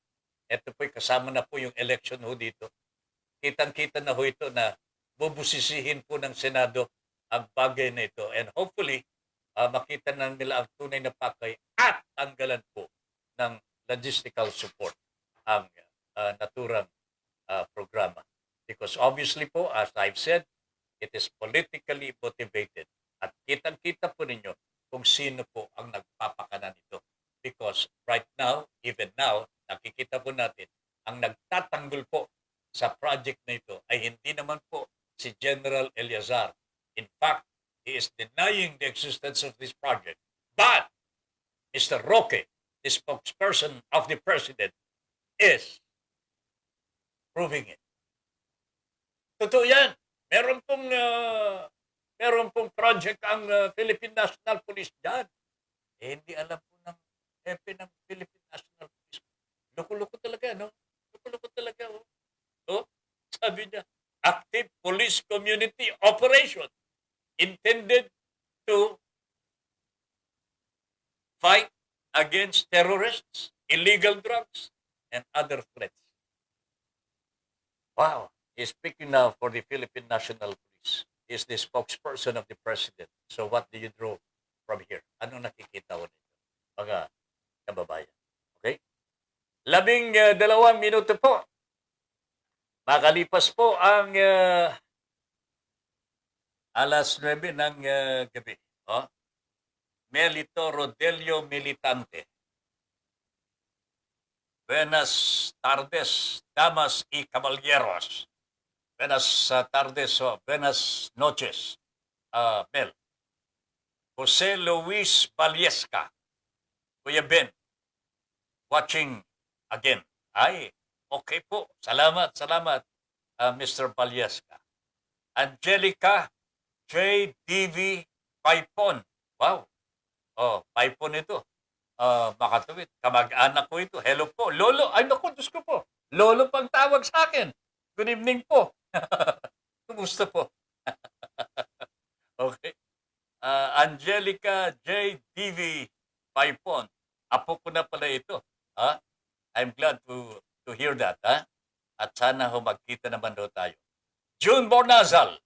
Ito po'y kasama na po yung election ho dito. Kitang-kita na ho ito na bubusisihin po ng Senado ang bagay na ito. And hopefully, makita na nila ang tunay na pakay at tanggalan po ng logistical support ang naturang programa. Because obviously po, as I've said, it is politically motivated. At kitang-kita po ninyo kung sino po ang nagpapakanan nito. Because right now, even now, nakikita po natin, ang nagtatanggol po sa project na ito ay hindi naman po si General Eleazar. In fact, he is denying the existence of this project. But Mr. Roque, the spokesperson of the President, is proving it. Totoo yan. Meron pong project ang Philippine National Police dyan. Hindi alam po ng hepe ng Philippine National Police. Loko-loko talaga, no? Loko-loko talaga, oh. So, sabi niya, active police community operation intended to fight against terrorists, illegal drugs, and other threats. Wow. He's speaking now for the Philippine National Police. He's the spokesperson of the President. So what do you draw from here? Ano nakikita ko nito? Mga kababayan. Okay? 12 minuto po. Makalipas po ang alas 9 ng gabi. Oh? Melito Rodelio Militante. Buenas tardes, damas y caballeros. Buenas tardes o buenas noches, Mel. Jose Luis Baliesca. Kuya Ben, watching again. Ay, okay po. Salamat, Mr. Baliesca. Angelica JDV Paipon. Wow. Oh, Paipon ito. Makatuwid. Kamag-anak ko ito. Hello po. Lolo. Ay, naku, Diyos ko po. Lolo pang tawag sa akin. Good evening po. Kumusta po? Okay. Angelica JDV Paipon. Apo ko na pala ito. I'm glad to hear that. At sana magkita naman daw tayo. June Bornazal.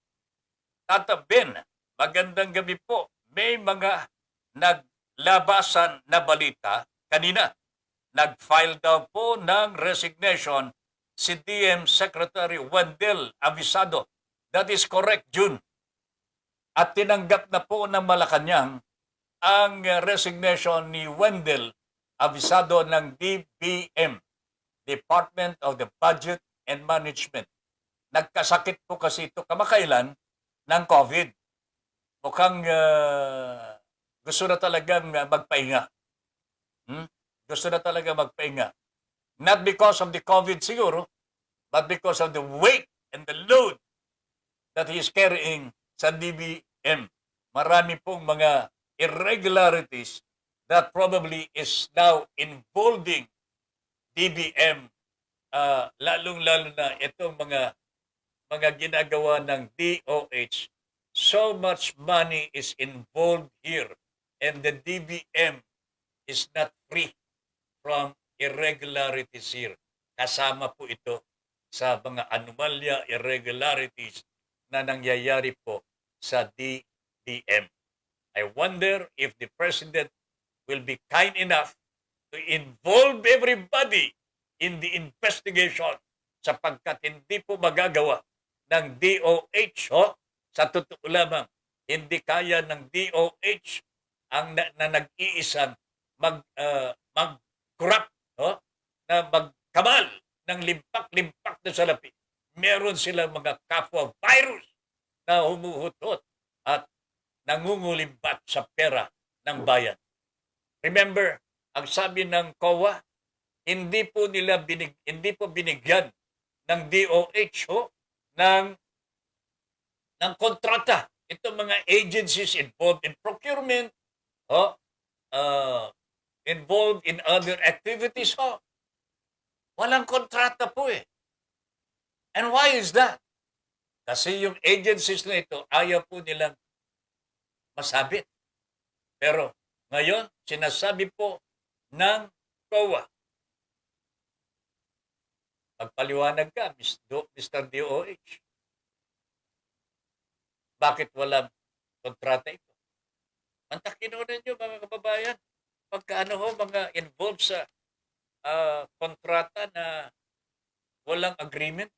Tata Ben, magandang gabi po. May mga naglabasan na balita kanina. Nag-file daw po ng resignation si DM Secretary Wendell Avisado. That is correct, June. At tinanggap na po ng Malacanang ang resignation ni Wendell Avisado ng DBM, Department of the Budget and Management. Nagkasakit po kasi ito kamakailan ng COVID. Mukhang gusto na talagang magpahinga. Gusto na talaga magpahinga. Not because of the COVID siguro, but because of the weight and the load that he is carrying sa DBM. Marami pong mga irregularities that probably is now involving DBM, lalong-lalo na itong mga ginagawa ng DOH. So much money is involved here, and the DBM is not free from irregularities here. Kasama po ito sa mga anomalya, irregularities na nangyayari po sa DBM. I wonder if the President will be kind enough to involve everybody in the investigation sapagkat hindi po magagawa ng DOH. Sa totoo lamang, hindi kaya ng DOH ang na nag-iisang mag-corrupt, na magkamal ng limpak-limpak na salapi. Meron silang mga kapwa virus na humuhutot at nangungulimbat sa pera ng bayan. Remember, ang sabi ng COA, hindi po binigyan ng DOH ng kontrata. Ito mga agencies involved in procurement, involved in other activities, walang kontrata po eh. And why is that? Kasi yung agencies na ito, ayaw po nilang masabit. Pero ngayon, sinasabi po ng COA, magpaliwanag ka, Mr. DOH. Bakit walang kontrata ito? Ang takinunan nyo, mga kababayan, pagkaano mga involved sa kontrata na walang agreement,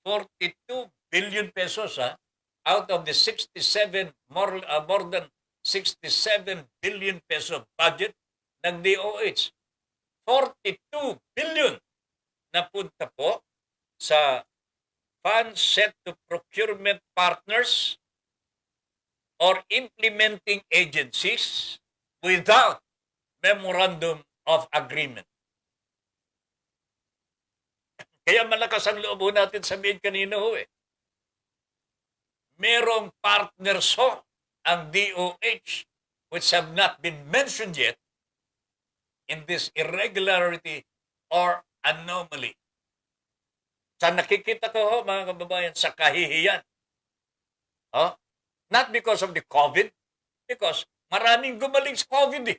42 billion pesos out of the more than 67 billion peso budget ng DOH. 42 billion na punta po sa funds set to procurement partners or implementing agencies without memorandum of agreement. Kaya malakas ang loob natin sabihin kanina merong partners ang DOH which have not been mentioned yet in this irregularity or anomaly. Sa nakikita ko mga kababayan, sa kahihiyan. Not because of the COVID, because maraming gumaling sa COVID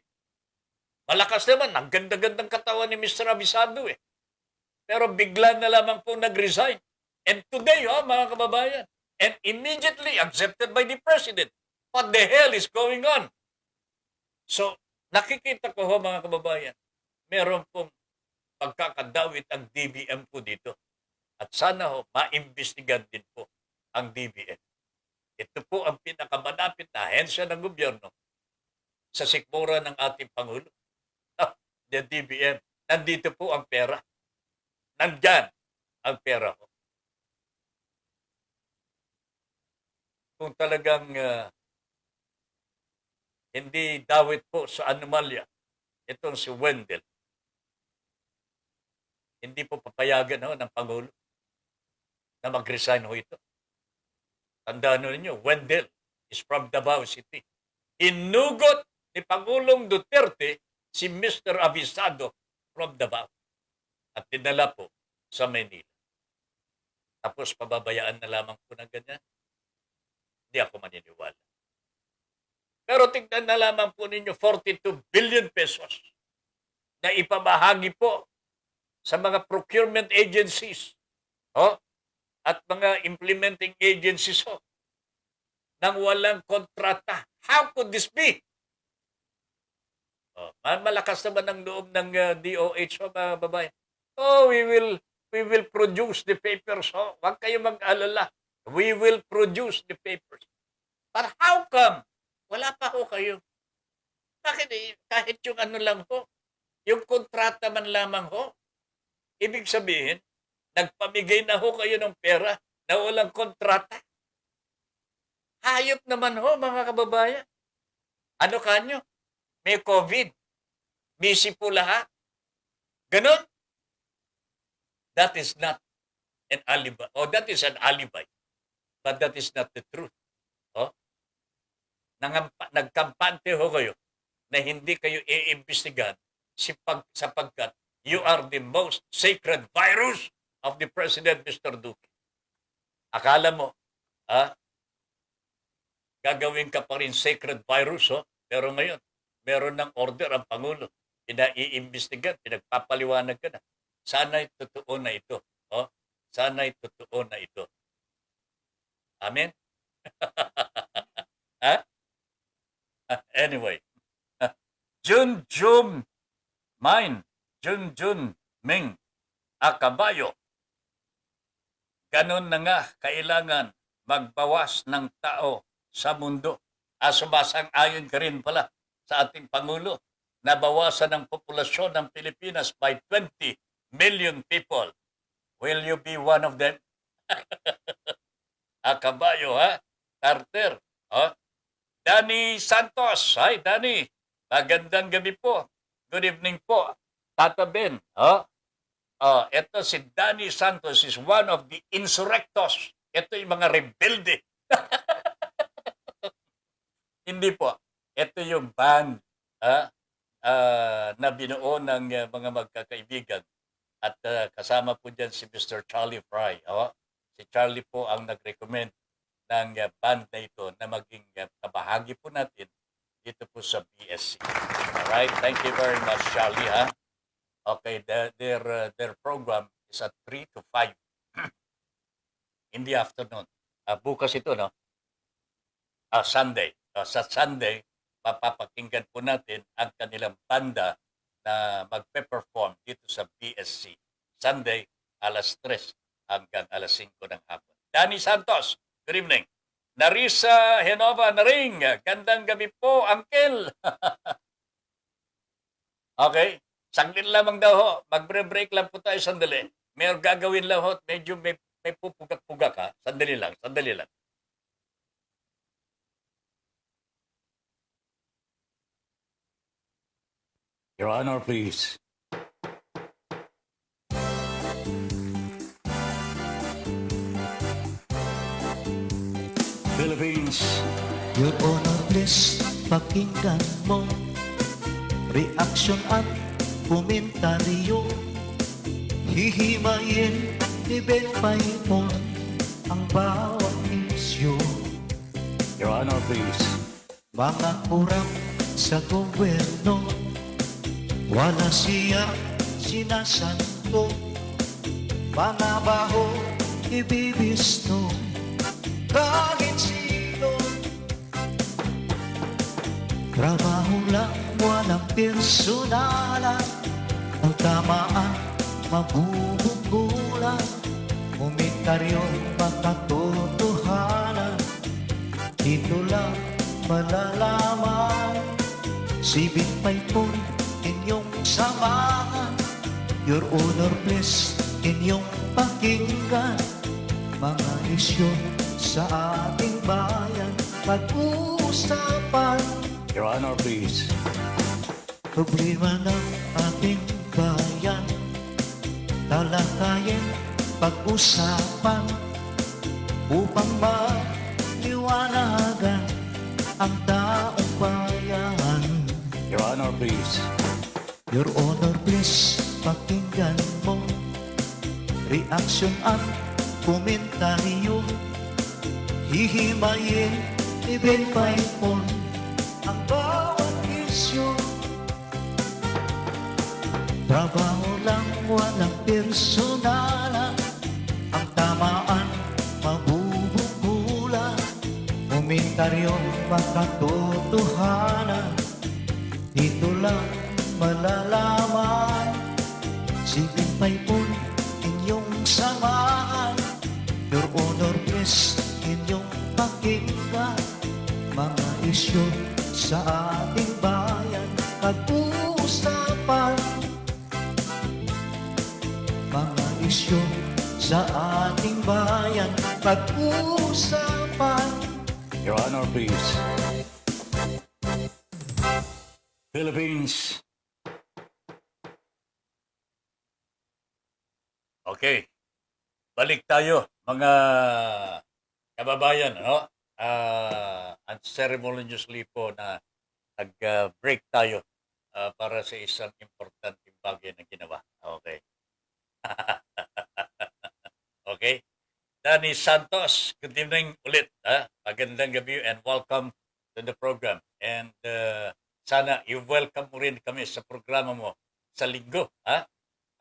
Malakas naman, ang ganda-gandang katawan ni Mr. Avisado Pero bigla na lamang po nag-resign. And today, mga kababayan, and immediately accepted by the President. What the hell is going on? So, nakikita ko mga kababayan, meron pong pagkakadawit ang DBM po dito. At sana maimbestigan din po ang DBM. Ito po ang pinakamalapit na ahensya ng gobyerno sa sikmura ng ating Pangulo. The DBM. Nandito po ang pera. Nandyan ang pera Kung talagang hindi dawit po sa anomalya itong si Wendell, hindi po papayagan ng Pangulo na mag-resign ito. Tandaan ninyo, Wendell is from Davao City. Hinugot ni Pangulong Duterte si Mr. Avisado from Davao at dinala po sa Manila. Tapos pababayaan na lamang po na ganyan. Hindi ako maniniwala. Pero tignan na lamang po ninyo 42 billion pesos na ipamahagi po sa mga procurement agencies at mga implementing agencies nang walang kontrata. How could this be? Malakas naman ang loob ng DOH mga babae. We will produce the papers. Huwag kayo mag-alala. We will produce the papers. But how come Wala pa ho kayo. Bakit kahit yung ano lang ho, yung kontrata man lamang ho, ibig sabihin, nagpamigay na ho kayo ng pera na walang kontrata. Hayop naman ho, mga kababayan. Ano kanyo? May COVID. Busy po lahat. Ganon. That is not an alibi. Oh, that is an alibi. But that is not the truth. Oh? Nagkampante ho kayo na hindi kayo iimbestigahan sapagkat you are the most sacred virus of the President, Mr. Duque. Akala mo, gagawin ka pa rin sacred virus, pero ngayon, meron ng order ang Pangulo. Pinaiimbestigan, pinagpapaliwanag ka na. Sana'y totoo na ito. Sana'y totoo na ito. Amen? Anyway, Junjun Ming Akabayo. Ganun na nga, kailangan magbawas ng tao sa mundo. Sumasang-ayon ka rin pala sa ating Pangulo na bawasan ang populasyon ng Pilipinas by 20 million people. Will you be one of them? Akabayo, Carter. Danny Santos. Hi, Danny. Magandang gabi po. Good evening po. Tata Ben. Ito si Danny Santos is one of the insurrectos. Ito yung mga rebelde. Hindi po. Ito yung band na binuo ng mga magkakaibigan. At kasama po dyan si Mr. Charlie Fry. Si Charlie po ang nag-recommend ng band na ito na maging kabahagi po natin dito po sa BSC. Alright, thank you very much, Charlie. Okay, their program is at 3 to 5 in the afternoon. Bukas ito, no? Sunday. Sa Sunday, mapapakinggan po natin ang kanilang banda na magpe-perform dito sa BSC. Sunday, alas 3 hanggang alas 5 ng hapon. Danny Santos, good evening. Narisa Henova Naring, gandang gabi po, Uncle. Okay, saglit lamang daw ho. Magbre-break lang po tayo sandali. May gagawin lang ho, medyo may pupugak-pugak ha. Sandali lang. Your Honor, please. Philippines. Your Honor, please, pakinggan mo reaksyon at komentaryo. Hihimayin ni Ben Paimon ang bawat isyu. Your Honor, please. Mga kurang sa gobyerno, wala siya sinasanto. Mga baho ibibisto, kahit sino. Trabaho lang, walang personalan. Ang tamaan, mabubugulan. Komentaryo'y makatotohanan. Dito lang malalaman. Si Bitpay po, inyong samahan. Your Honor, please, inyong pakinggan. Mga isyu sa ating bayan, pag-uusapan. Your Honor, please. Problema ng ating bayan, talakayin, pag-usapan, upang maliwanagan ang taong bayan. Your Honor, please. Your Honor, please, pakinggan mo reaksyon at komentaryo. Hihimayin ni Ben Paimon ang bawat isyu. Trabaho lang, walang personalan. Ang tamaan, mabubugulan. Komentaryo'y makatotohanan. Dito lang malalaman. Si Ben Paimon, inyong samahan. Your Honor, please, inyong pakinggan. Mga isyu sa ating bayan. Pag-uusapan mga isyu sa ating bayan. Pag-uusapan. Your Honor, please. Philippines. Okay. Balik tayo, mga kababayan, no? Unceremoniously po na nag-break tayo para sa isang importanteng bagay na ginawa. Okay. Okay. Danny Santos, good evening ulit. Magandang gabi and welcome to the program. And sana i-welcome mo rin kami sa programa mo sa linggo.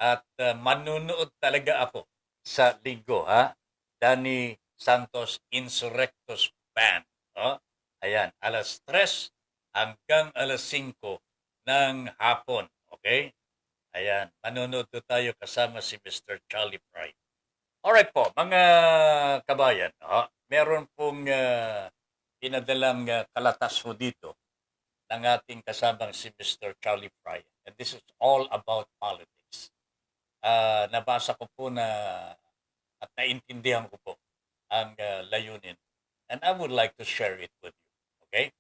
At manunood talaga ako sa linggo. Danny Santos Insurrectos Band. Ayan, alas 3 hanggang alas 5 ng hapon. Okay? Ayan, manunood tayo kasama si Mr. Charlie Fry. Alright po, mga kabayan, meron pong pinadalang kalatas ho dito ng ating kasamang si Mr. Charlie Fry. And this is all about politics. Nabasa ko po na at naintindihan ko po ang layunin. And I would like to share it with you. Okay?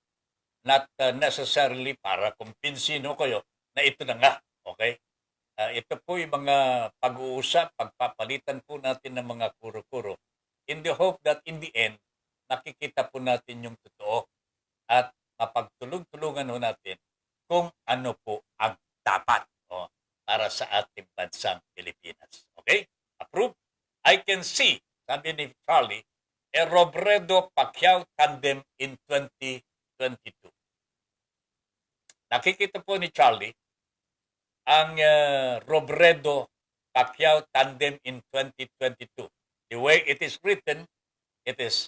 Not necessarily para kumpinsin kayo na ito na nga. Okay? Ito po yung mga pag-uusap, pagpapalitan po natin ng mga kuro-kuro in the hope that in the end, nakikita po natin yung totoo at mapagtulong-tulungan ho natin kung ano po ang dapat para sa ating bansang Pilipinas. Okay? Approve? I can see, sabi ni Charlie, a Robredo-Pacquiao tandem in 2022. Nakikita po ni Charlie ang Robredo-Pacquiao tandem in 2022. The way it is written, it is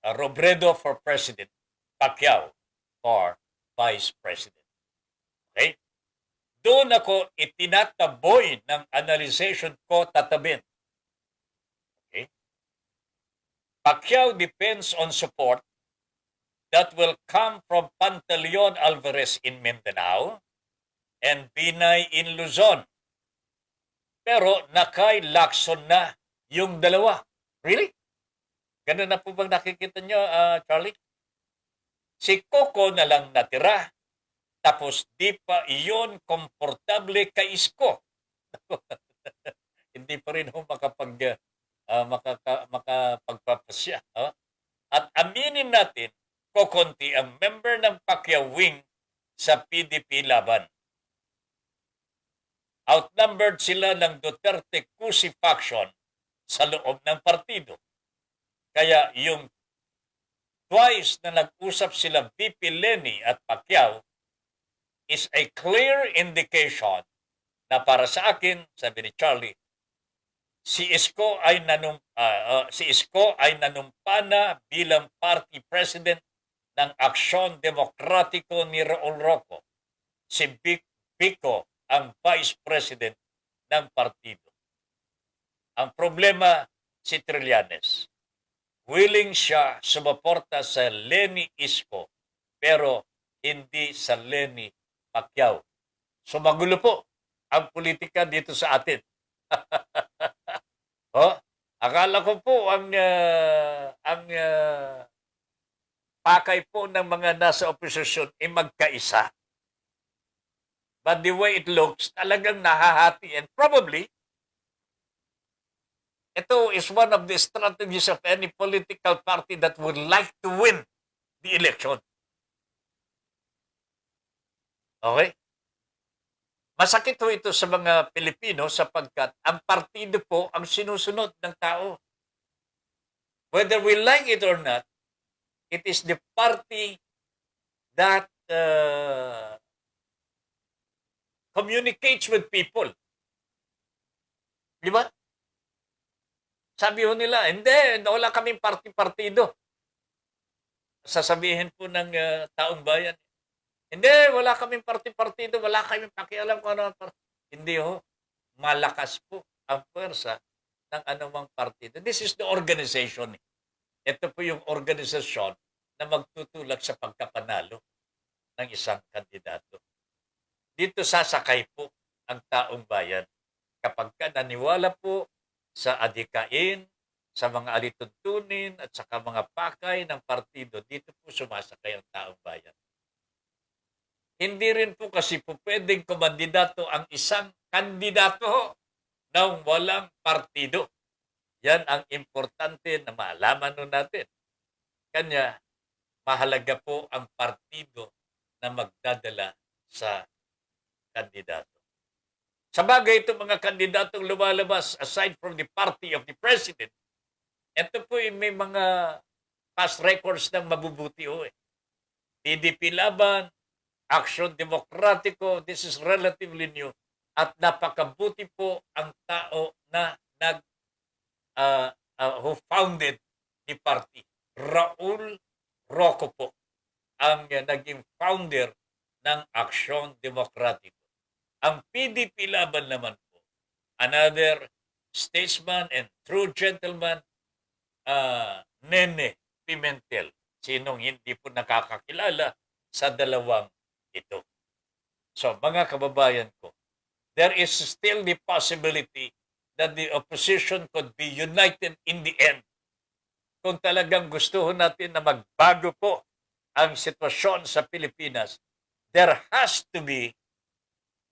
Robredo for President, Pacquiao for Vice President. Okay? Doon ako itinataboy ng analyzation ko tatabin. Okay? Pacquiao depends on support that will come from Pantaleon Alvarez in Mindanao and Binay in Luzon. Pero nakay Lacson na yung dalawa. Really? Ganun na po bang nakikita nyo, Charlie? Si Coco na lang natira. Tapos di pa iyon komportable kay Isko. Hindi pa rin ho makapagpapasya. At aminin natin, kokonti ang member ng Pacquiao wing sa PDP laban. Outnumbered sila ng Duterte Cusi faction sa loob ng partido. Kaya yung twice na nag-usap sila VP Leni at Pacquiao is a clear indication na para sa akin, sabi ni Charlie, si Isko ay nanumpa na bilang party president ng Aksyon Demokratiko ni Raul Roco. Si Bico ang vice president ng partido. Ang problema si Trillanes. Willing siya sumuporta sa Leni Isko pero hindi sa Leni Pacquiao. So magulo po ang politika dito sa atin. Akala ko po ang pakay po ng mga nasa oposisyon ay magkaisa. But the way it looks, talagang nahahati. And probably, ito is one of the strategies of any political party that would like to win the election. Okay? Masakit po ito sa mga Pilipino sapagkat ang partido po ang sinusunod ng tao. Whether we like it or not, it is the party that communicates with people. Di ba? Sabi ho nila, hindi, wala kaming partido. Sasabihin po ng taong bayan, hindi, wala kaming partido, wala kaming pakialam kung ano. Hindi ho, malakas po ang pwersa ng anumang partido. This is the organization. Ito po yung organisasyon na magtutulak sa pagkapanalo. ng isang kandidato. Dito sasakay po ang taong bayan kapag ka naniwala po sa adikain, sa mga alituntunin at saka mga pakay ng partido, dito po sumasakay ang taong bayan. Hindi rin po kasi po pwedeng kumandidato ang isang kandidato ng walang partido. Yan ang importante na maalaman nun natin. Kanya, mahalaga po ang partido na magdadala sa kandidato. Sa bagay, itong mga kandidatong lumalabas aside from the party of the president, ito po may mga past records ng mabubuti ho eh. PDP Laban, Action Demokratiko, this is relatively new. At napakabuti po ang tao na who founded the party. Raul Roco po ang naging founder ng Aksyon Demokratiko. Ang PDP Laban naman po, another statesman and true gentleman, Nene Pimentel. Sinong hindi po nakakakilala sa dalawang ito. So, mga kababayan ko, there is still the possibility that the opposition could be united in the end. Kung talagang gusto natin na magbago po ang sitwasyon sa Pilipinas, there has to be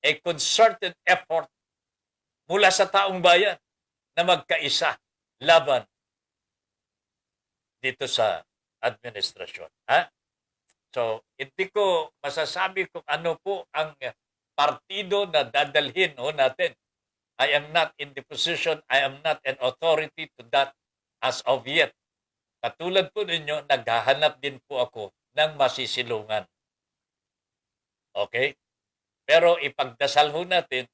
a concerted effort mula sa taong bayan na magkaisa laban dito sa administrasyon. So, hindi ko masasabi kung ano po ang partido na dadalhin natin. I am not in the position, I am not an authority to that as of yet. Katulad po ninyo, naghahanap din po ako ng masisilungan. Okay? Pero ipagdasal ho natin,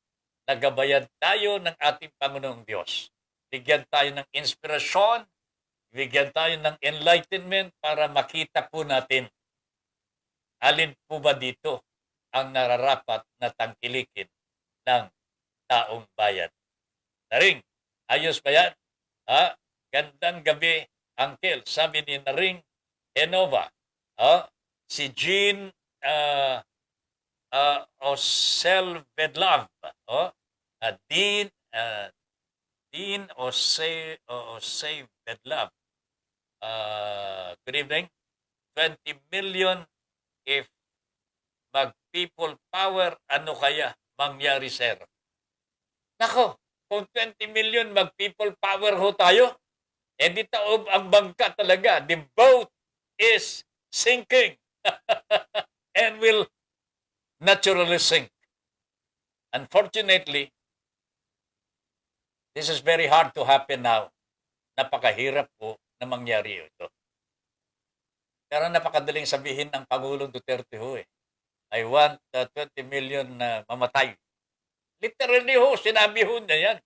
nagabayan tayo ng ating Panginoong Diyos. Bigyan tayo ng inspirasyon, bigyan tayo ng enlightenment para makita po natin alin po ba dito ang nararapat na tangkilikin ng taong bayan. Naring, ayos ba yan? Gandang gabi, Uncle. Sabi ni Naring Enova. Si Jean Oselvedlav. Dean Oselvedlav. Good evening. 20 million if mag-people power, ano kaya mangyari, sir? Nako, kung 20 million mag-people power ho tayo, di taob ang bangka talaga. The boat is sinking and will naturally sink. Unfortunately, this is very hard to happen now. Napakahirap po na mangyari ito. Pero napakadaling sabihin ng Pangulong Duterte ho eh. I want 20 million na mamatay. Literally ho, sinabi ho niya yan.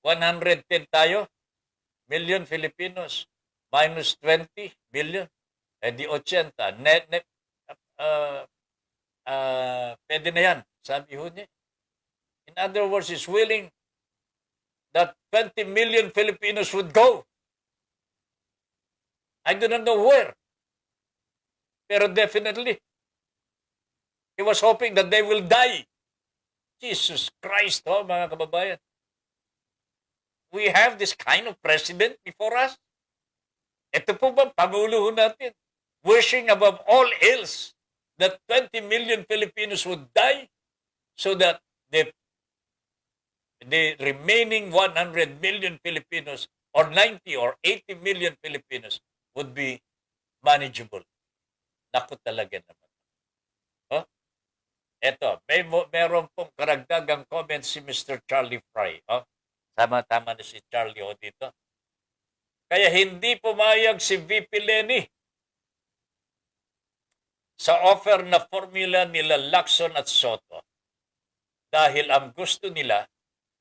110 tayo, million Filipinos, minus 20 billion, di 80. Pwede na yan, sabi ho niya. In other words, he's willing that 20 million Filipinos would go. I do not know where. Pero definitely, he was hoping that they will die. Jesus Christ, mga kababayan. We have this kind of president before us. Ito po ba Pangulo natin? Wishing above all else that 20 million Filipinos would die so that the remaining 100 million Filipinos or 90 or 80 million Filipinos would be manageable. Naku talaga naman. Eto, meron pong karagdagang comment si Mr. Charlie Fry. Tama-tama na si Charlie dito. Kaya hindi pumayag si VP Leni sa offer na formula nila Lacson at Soto dahil ang gusto nila,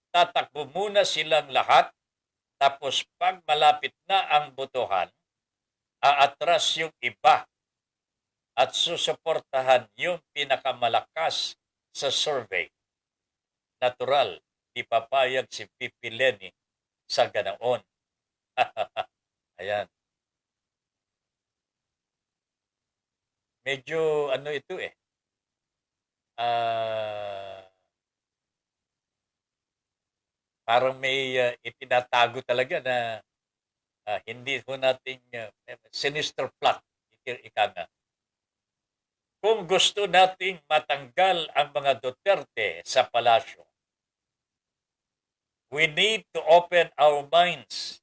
tatakbo muna silang lahat tapos pag malapit na ang botohan, aatras yung iba at susuportahan yung pinakamalakas sa survey. Natural, di papayag si VP Leni sa ganoon. Ayan. medyo ano ito eh, ah, parang may itinatago talaga na hindi ho nating sinister plot, ika nga. Kung gusto nating matanggal ang mga Duterte sa palasyo, we need to open our minds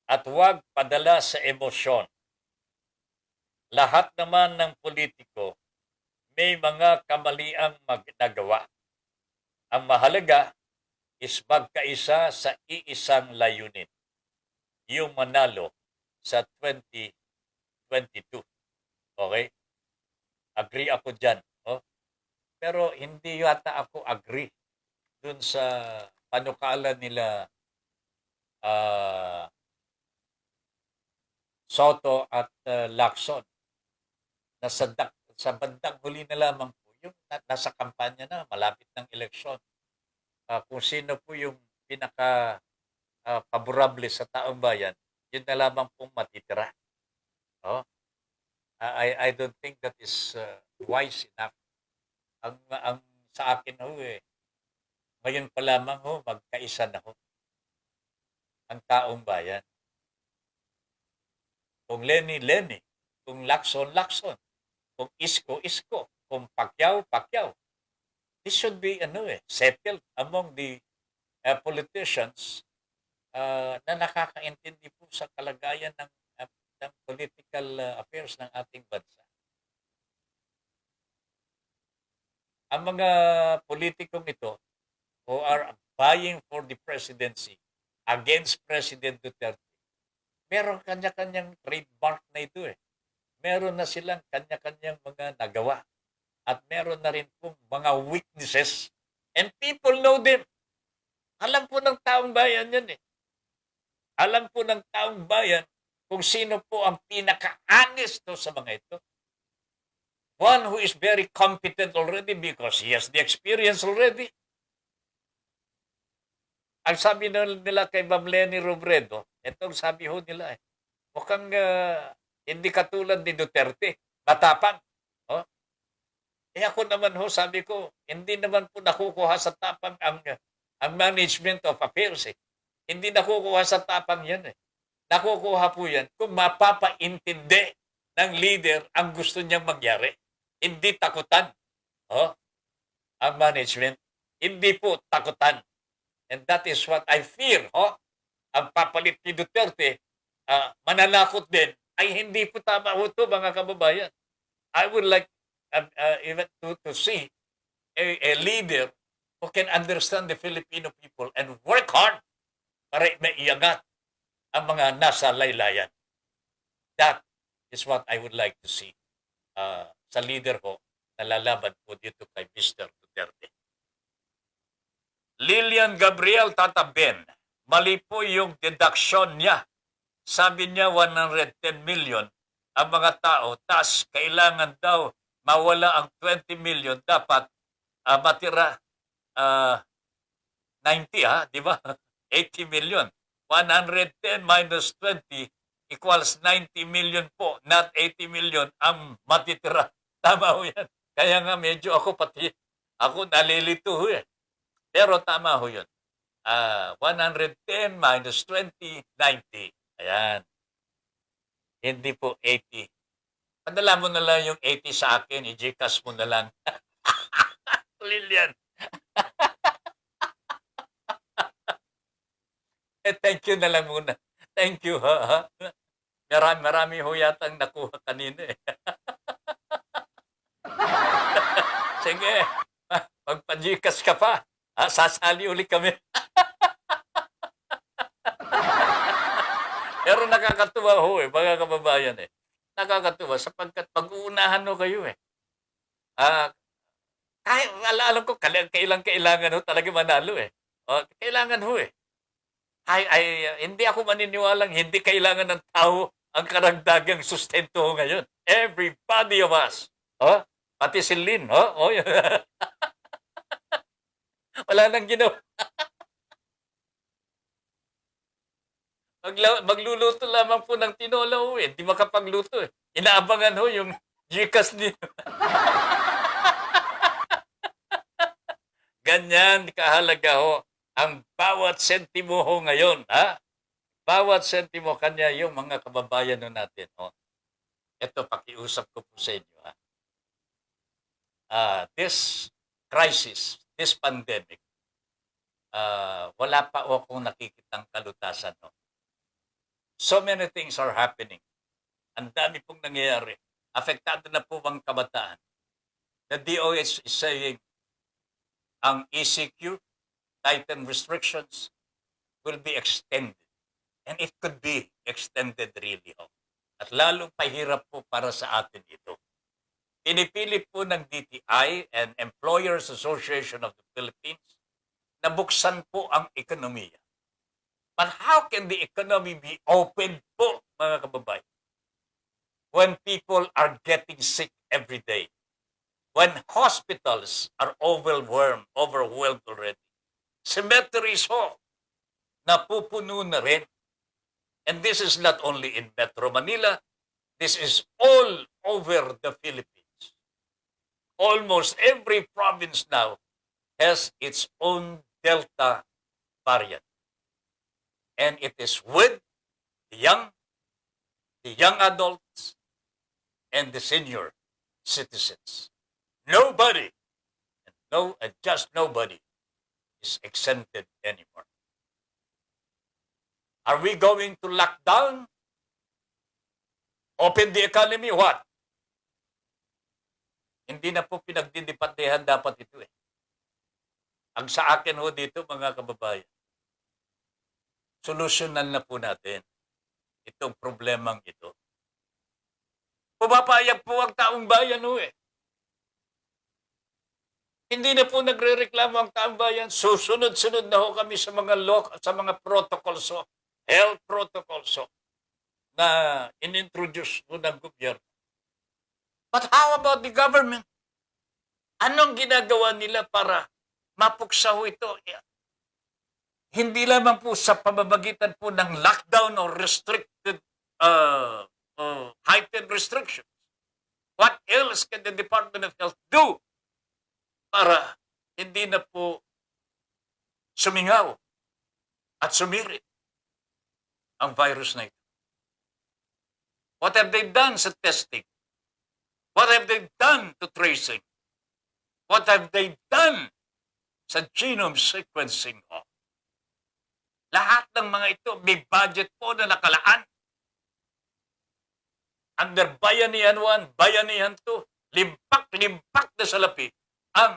at huwag padala sa emosyon. Lahat naman ng politiko may mga kamaliang nagawa. Ang mahalaga is magkaisa sa iisang layunin, yung manalo sa 2022. Okay? Agree ako dyan. Oh? Pero hindi yata ako agree dun sa panukala nila Soto at Lacson na sa bandang huli na lamang po, yung nasa kampanya na, malapit ng eleksyon, kung sino po yung pinaka favorable sa taong bayan, yun na lamang pong matitira. Oh? I don't think that is wise enough. Ang sa akin ho ngayon pa lamang ho, magkaisa na ho ang taong bayan. Kung Lenny, kung Lacson, kung Isko, kung Pacquiao. This should be settled among the politicians na nakakaintindi po sa kalagayan ng political affairs ng ating bansa. Ang mga politikong ito who are vying for the presidency against President Duterte, meron kanya-kanyang trademark na ito eh. Meron na silang kanya-kanyang mga nagawa. At meron na rin pong mga weaknesses. And people know them. Alam po ng taong bayan yan eh. Alam po ng taong bayan kung sino po ang pinaka-honest sa mga ito. One who is very competent already because he has the experience already. Ang sabi nila kay Ma'am Leni Robredo, itong sabi ho nila mukhang hindi katulad ni Duterte, matapang. Oh? Ako naman ho, sabi ko, hindi naman po nakukuha sa tapang ang management of affairs eh. Hindi nakukuha sa tapang yan eh. Nakukuha po yan kung mapapaintindi ng leader ang gusto niyang mangyari. Hindi takutan. Oh? Ang management. Hindi po takutan. And that is what I fear. Oh? Ang papalit ni Duterte, mananakot din, ay hindi po tama ho ito, mga kababayan. I would like even to see a leader who can understand the Filipino people and work hard para maiangat ang mga nasa laylayan. That is what I would like to see sa leader ko na lalaban po dito kay Mr. Duterte. Lilian Gabriel Tataben, mali po yung deduction niya. Sabi niya 110 million ang mga tao, tas kailangan daw mawala ang 20 million, dapat matira 90 di ba? 80 million. 110 minus 20 equals 90 million po, not 80 million ang matitira. Tama ho yan. Kaya nga medyo ako nalilito ho eh. Pero tama ho yun. 110 minus 20, 90. Ayan. Hindi po 80. Padala mo na lang yung 80 sa akin, i-Gcash mo na lang. Lilian. Thank you na lang muna. Thank you, ha? Marami ho yatang nakuha kanina eh. Sige, magpa-Gcash ka pa. Sasali uli kami. Pero nakakatuwa ho eh, mga kababayan eh. Nakakatuwa sapagkat pag-uunahan ho kayo eh. Kahit alam ko, kailangan ho talaga manalo eh. Kailangan ho eh. Hindi ako maniniwalang hindi kailangan ng tao ang karagdagang sustento ho ngayon. Everybody of us. Pati si Lynn. Wala nang ginawa. Magluluto lamang po ng tinola ho eh. Hindi makapagluto eh. Inaabangan ho yung Gcash niyo. Ganyan kahalaga ho ang bawat sentimo ho ngayon, ha? Bawat sentimo kanya yung mga kababayan ho natin, ho. Ito, pakiusap ko po sa inyo, ha? This crisis, this pandemic, wala pa ho akong nakikitang kalutasan, ho. So many things are happening. Ang dami pong nangyayari. Apektado na po ang kabataan. The DOH is saying ang ECQ, tightened restrictions, will be extended. And it could be extended really. Ho. At lalong pahirap po para sa atin ito. Pinipili po ng DTI and Employers Association of the Philippines na buksan po ang ekonomiya. But how can the economy be open po, mga kababayan? When people are getting sick every day. When hospitals are overwhelmed already. Cemeteries ho, napupuno na rin. And this is not only in Metro Manila, this is all over the Philippines. Almost every province now has its own Delta variant. And it is with the young adults, and the senior citizens. Nobody, and just nobody, is exempted anymore. Are we going to lock down? Open the economy? What? Hindi na po pinagdidipatehan dapat ito eh. Ang sa akin ho dito, mga kababayan, solusyonan na po natin itong problemang ito. Pumapayag po ang taong bayan ho eh. Hindi na po nagrereklamo ang taong bayan. Susunod-sunod na ho kami sa mga sa mga protocols ho, health protocols ho, na inintroduce ho ng gobyerno. But how about the government? Anong ginagawa nila para mapuksa ho ito? Hindi lamang po sa pamamagitan po ng lockdown or restricted heightened restrictions. What else can the Department of Health do para hindi na po sumingaw at sumirit ang virus na ito? What have they done sa testing? What have they done to tracing? What have they done sa genome sequencing? Lahat ng mga ito, may budget po na nakalaan. Under Bayanihan 1, Bayanihan 2, limpak na salapi ang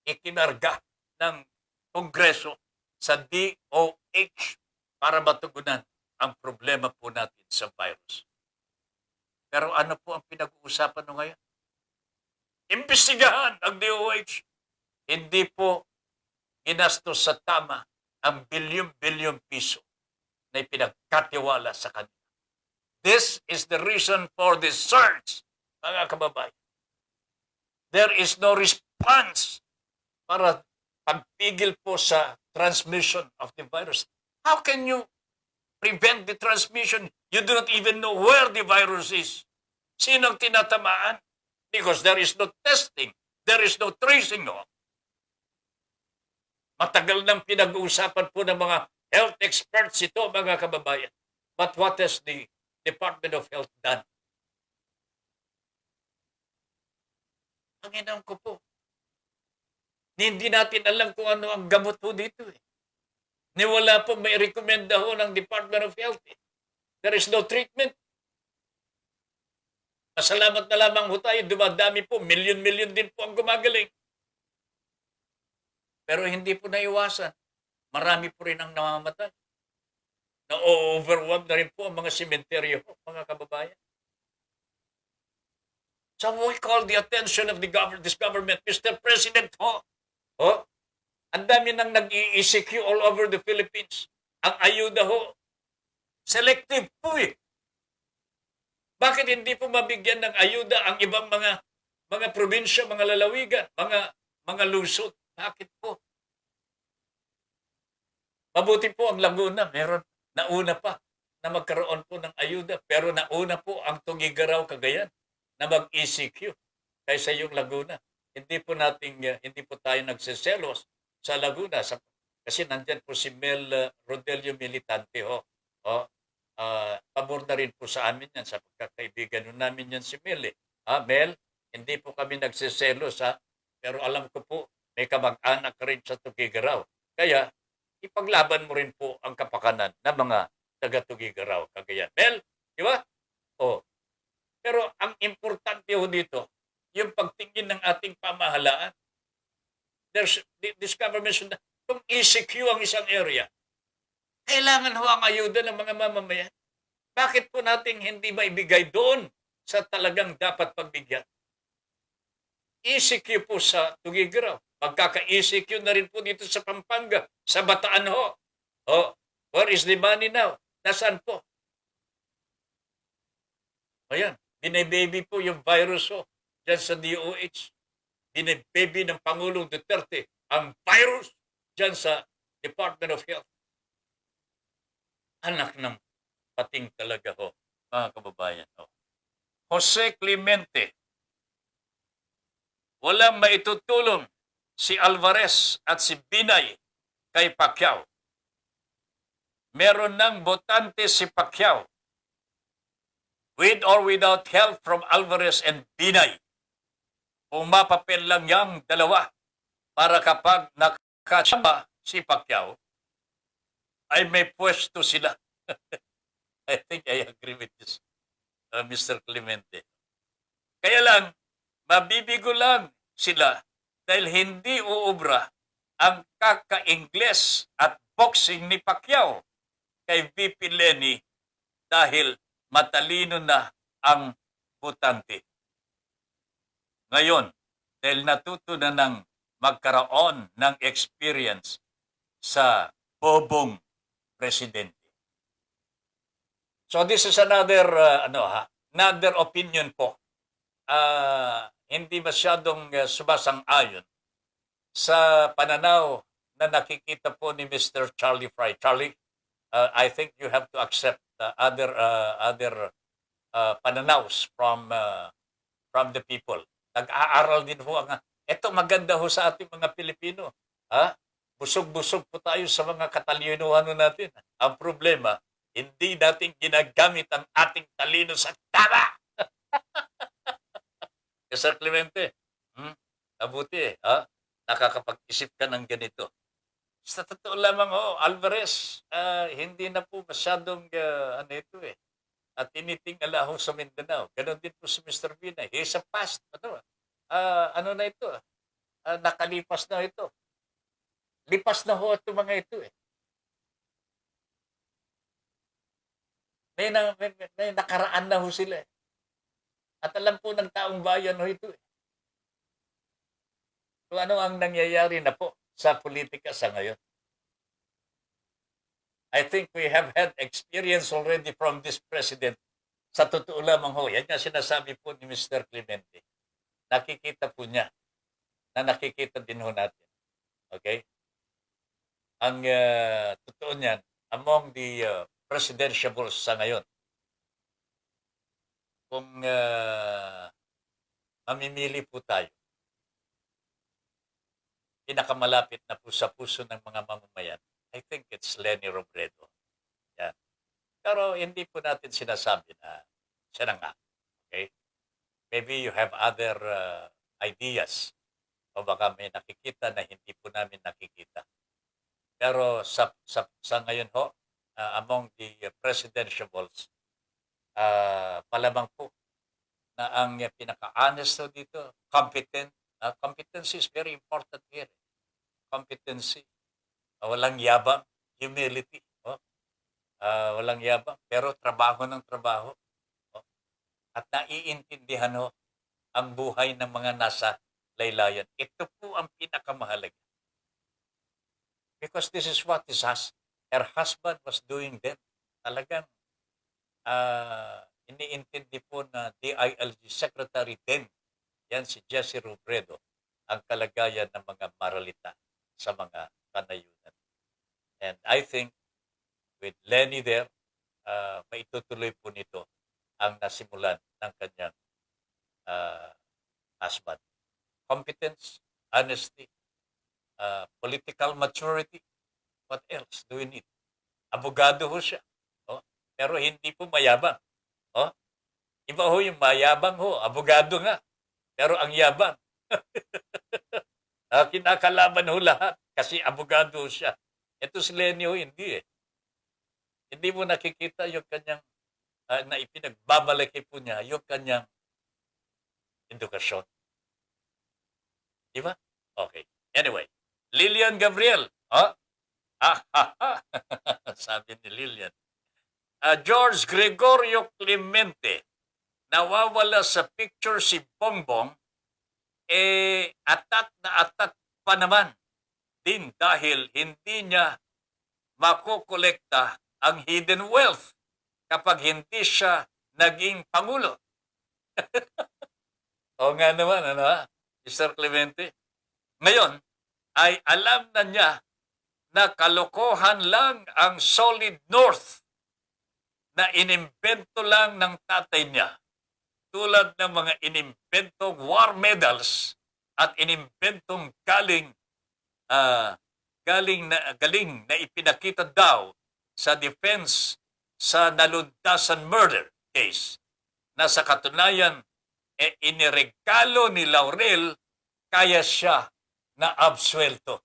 ikinarga ng Kongreso sa DOH para matugunan ang problema po natin sa virus. Pero ano po ang pinag-uusapan nyo ngayon? Imbestigahan ang DOH. Hindi po ginastos sa tama ang bilyon-bilyon piso na ipinagkatiwala sa kanila. This is the reason for the surge, mga kababayan. There is no response para pagpigil po sa transmission of the virus. How can you prevent the transmission? You do not even know where the virus is. Sinong tinatamaan? Because there is no testing. There is no tracing. No? Matagal nang pinag-uusapan po ng mga health experts ito, mga kababayan. But what has the Department of Health done? Panginoon ko po. Hindi natin alam kung ano ang gamot po dito. Ni wala po may rekomenda ho ng Department of Health. There is no treatment. Masalamat na lamang ho tayo. Dumadami po. Milyon-milyon din po ang gumagaling. Pero hindi po naiwasan. Marami po rin ang namamatay. Na-overwhelmed na rin po ang mga sementeryo, mga kababayan. So we call the attention of this government, Mr. President, ang dami nang nag-ECQ all over the Philippines. Ang ayuda ho, selective po eh. Bakit hindi po mabigyan ng ayuda ang ibang mga probinsya, mga lalawigan, mga lungsod? Bakit po? Mabuti po ang Laguna, nauna pa na magkaroon po ng ayuda, pero nauna po ang Tugigaraw, Cagayan na mag-ECQ kaysa yung Laguna. Hindi po tayo nagsiselos sa Laguna kasi nandyan po si Mel Rodelio Militante ho. Pabor na rin po sa amin yan sa pagkakaibigan nun namin yan si Mel eh. Mel, hindi po kami nagsiselos pero alam ko po may kamag-anak rin sa Tugigaraw. Kaya ipaglaban mo rin po ang kapakanan ng mga taga-Tugigaraw. Kagayan. Mel, di ba? Pero ang importante ho dito, yung pagtingin ng ating pamahalaan. This government should, kung ECQ ang isang area, kailangan ho ang ayuda ng mga mamamayan. Bakit po natin hindi maibigay doon sa talagang dapat pagbigyan? ECQ po sa Tugigaraw. Pagkaka-ECQ na rin po dito sa Pampanga, sa Bataan ho. Where is the money now? Nasaan po? Ayan, binababy po yung virus ho dyan sa DOH. Binababy ng Pangulong Duterte ang virus dyan sa Department of Health. Anak ng pating talaga ho, mga kababayan ho. Jose Clemente, walang maitutulong si Alvarez at si Binay kay Pacquiao. Meron ng botante si Pacquiao with or without help from Alvarez and Binay. Pumapapel lang yang dalawa para kapag nakachamba si Pacquiao, ay may pwesto sila. I think I agree with this, Mr. Clemente. Kaya lang, mabibigo lang sila dahil hindi uubra ang kaka-Ingles at boxing ni Pacquiao kay VP Lenny dahil matalino na ang botante. Ngayon, dahil natuto na ng magkaroon ng experience sa bobong presidente. So this is another another opinion po. Hindi masyadong sumasang-ayon sa pananaw na nakikita po ni Mr. Charlie Fry. Charlie, I think you have to accept other pananaws from the people. Nag-aaral din ho ito maganda ho sa ating mga Pilipino. Busog-busog po tayo sa mga katalinohan natin. Ang problema, hindi natin ginagamit ang ating talino sa tama. Sir Clemente, mabuti nakakapag-isip ka ng ganito. Sa totoo lamang Alvarez, hindi na po masyadong at tinitingala ho sa Mindanao. Ganon din po si Mr. Binay. He's a past, na ito? Nakalipas na ito. Lipas na ho ito mga ito May nakaraan na ho sila At alam po ng taong bayan ho ito Kung ano ang nangyayari na po sa politika sa ngayon. I think we have had experience already from this president. Sa totoo lamang ho, yan nga sinasabi po ni Mr. Clemente. Nakikita po niya na nakikita din ho natin. Okay? Ang totoo niyan, among the presidentiables sa ngayon, kung mamimili po tayo, pinakamalapit na po sa puso ng mga mamamayan, I think it's Leni Robredo. Yan. Pero hindi po natin sinasabi na siya na nga. Okay? Maybe you have other ideas o baka may nakikita na hindi po namin nakikita. Pero sa ngayon ho, among the presidentiables, palamang po na ang pinaka-honest dito, competent. Competency is very important here. Competency. Walang yabang, humility. Walang yabang, pero trabaho ng trabaho. At naiintindihan ang buhay ng mga nasa laylayan. Ito po ang pinakamahalaga. Because this is what her husband was doing then. Talagang iniintindi po na DILG Secretary then, yan si Jesse Robredo, ang kalagayan ng mga maralita sa mga kanayunan. And I think with Lenny there, maitutuloy po nito ang nasimulan ng kanyang husband. Competence, honesty, political maturity. What else do we need? Abogado ho siya. Oh? Pero hindi po mayabang. Oh? Iba ho yung mayabang ho. Abogado nga. Pero ang yabang. Kinakalaban ho lahat. Kasi abogado ho siya. Ito si Lenny ho, hindi eh. Hindi mo nakikita yung kanyang na ipinagbabalaki po niya yung kanyang edukasyon. Di ba? Okay. Anyway, Lilian Gabriel. Oh? Sabi ni Lilian. George Gregorio Clemente. Nawawala sa picture si Bongbong. Atat na atat pa naman din dahil hindi niya makukolekta ang hidden wealth kapag hindi siya naging Pangulo. O nga naman, Mr. Clemente? Ngayon, ay alam na niya na kalokohan lang ang Solid North na inimbento lang ng tatay niya. Tulad ng mga inimbentong war medals at inimbentong galing na ipinakita daw sa defense sa nalundasan murder case na sa katunayan iniregalo ni Laurel kaya siya na absuelto.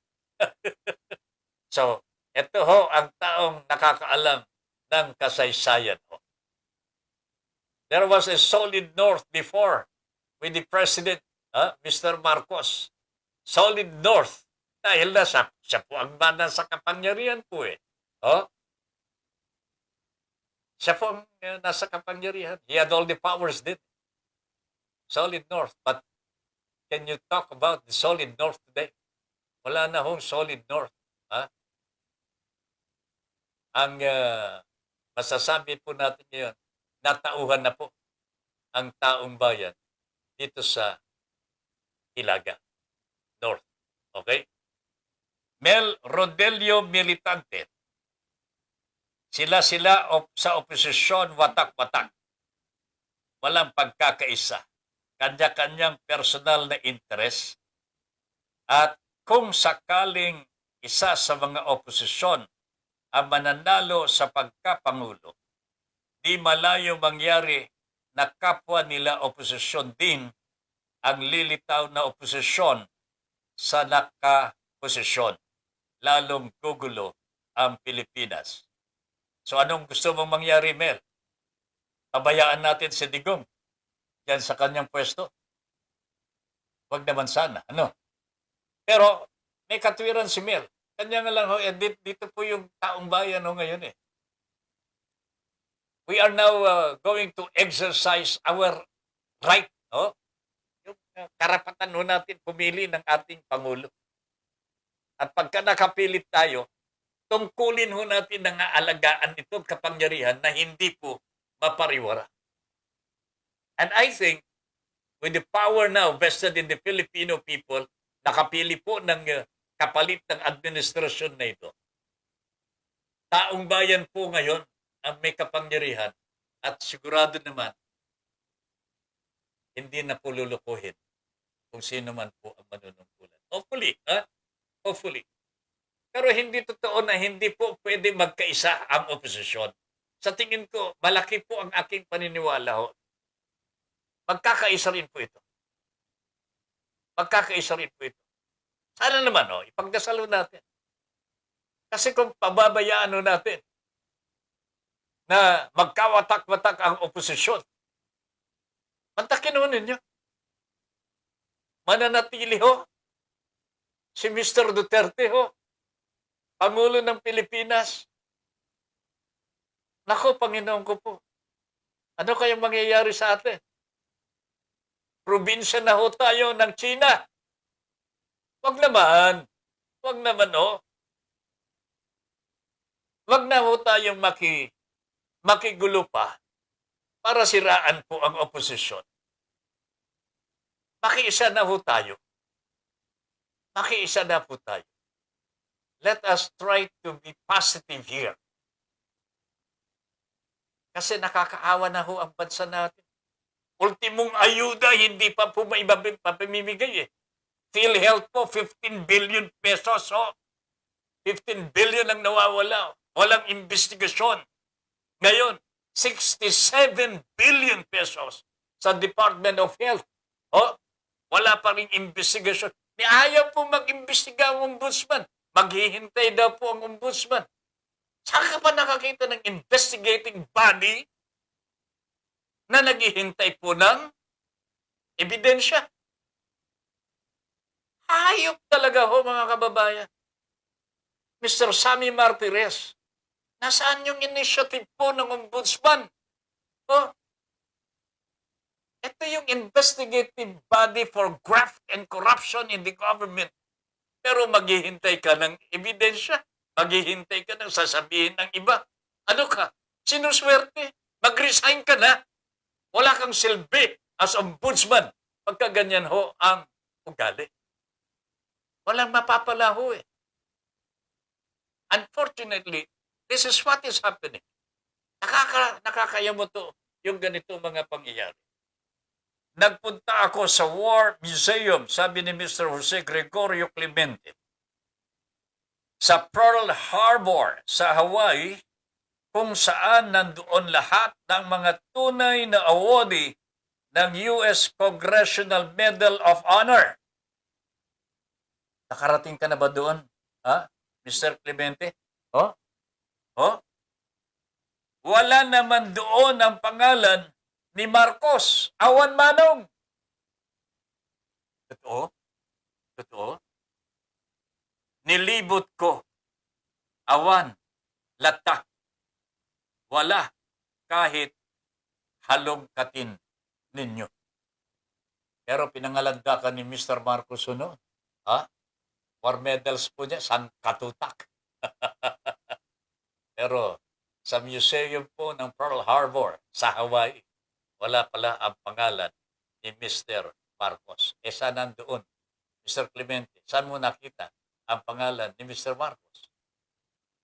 So, ito ho ang taong nakakaalam ng kasaysayan ho. There was a Solid North before with the President, Mr. Marcos. Solid North. Dahil siya po ang nasa kapangyarihan po eh. Siya po ang nasa kapangyarihan. He had all the powers din. Solid North. But can you talk about the Solid North today? Wala na hong Solid North. Ang masasabi po natin ngayon, natauhan na po ang taong bayan dito sa Hilaga North. Okay? Mel Rodelio Militante. Sila sa oposisyon, watak-watak. Walang pagkakaisa. Kanya-kanyang personal na interest. At kung sakaling isa sa mga oposisyon ang mananalo sa pagkapangulo, di malayo mangyari na kapwa nila oposisyon din ang lilitaw na oposisyon sa nakaposisyon. Lalong gugulo ang Pilipinas. So anong gusto mong mangyari, Mel? Pabayaan natin si Digong yan sa kanyang pwesto? Wag naman sana. Pero may katwiran si Mel. Kanya nga lang ho, dito po yung taong bayan ho ngayon eh. We are now going to exercise our right, yung karapatan ho natin pumili ng ating Pangulo. At pagka nakapilit tayo, tungkulin ho natin ng aalagaan itong kapangyarihan na hindi po mapariwara. And I think, with the power now vested in the Filipino people, nakapili po ng kapalit ng administrasyon na ito. Taong bayan po ngayon ang may kapangyarihan at sigurado naman hindi na po lulukuhin kung sino man po ang manunungkulan. Hopefully. Pero hindi totoo na hindi po pwede magkaisa ang oposisyon. Sa tingin ko, malaki po ang aking paniniwala. Magkakaisa rin po ito. Sana naman, ipagdasalo natin. Kasi kung pababayaan natin na magkawatak-watak ang oposisyon, mantakin ninyo. Mananatili si Mr. Duterte Pangulo ng Pilipinas. Nako, Panginoon ko po. Ano kayang mangyayari sa atin? Probinsya na tayo ng China. Wag naman. Wag na tayong makigulo pa para siraan po ang oposisyon. Makiisa na tayo. Let us try to be positive here. Kasi nakakaawa na ang bansa natin. ultimong ayuda, hindi pa po papamimigay eh. PhilHealth po, 15 billion pesos. Oh. 15 billion ang nawawala. Walang investigasyon. Ngayon, 67 billion pesos sa Department of Health. Oh, wala pa rin investigasyon. Ayaw po mag-imbestiga ang ombudsman. Maghihintay daw po ang ombudsman. Saan ka pa nakakita ng investigating body na naghihintay po ng ebidensya? Hayop talaga ho, mga kababayan. Mr. Sammy Martires, nasaan yung initiative po ng ombudsman? Oh, ito yung investigative body for graft and corruption in the government. Pero maghihintay ka ng ebidensya. Maghihintay ka ng sasabihin ng iba. Ano ka? Sinuswerte? Mag-resign ka na. Wala kang silbi as ombudsman. Pagka ganyan ho ang ugali. Walang mapapala ho eh. Unfortunately, this is what is happening. Nakakaya mo to yung ganito mga pangyayari. Nagpunta ako sa War Museum, sabi ni Mr. Jose Gregorio Clemente, sa Pearl Harbor sa Hawaii, kung saan nandoon lahat ng mga tunay na awardee ng U.S. Congressional Medal of Honor. Nakarating ka na ba doon, ha? Mr. Clemente? Oh? Oh? Wala naman doon ang pangalan ni Marcos, Awan Manong. Totoo? Totoo? Nilibot ko. Awan. Latak. Wala kahit halongkatin ninyo. Pero pinangalanda ka ni Mr. Marcos Uno. Ha? War medals po niya, sangkatutak. Pero sa museum po ng Pearl Harbor sa Hawaii, wala pala ang pangalan ni Mr. Marcos. Saan nandoon? Mr. Clemente, saan mo nakita ang pangalan ni Mr. Marcos?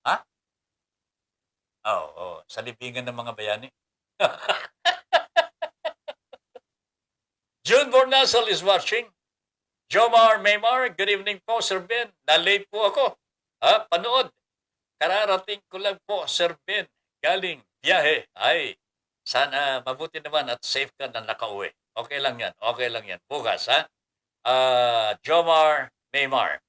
Ha? Sa libingan ng mga bayani. June Bornasal is watching. Jomar Maymar, good evening po, Sir Ben. Na-late po ako. Panood. Kararating ko lang po, Sir Ben. Galing biyahe. Ay, sana mabuti naman at safe ka na nakauwi. Okay lang yan. Okay lang yan. Bukas, ha? Jomar Maymar.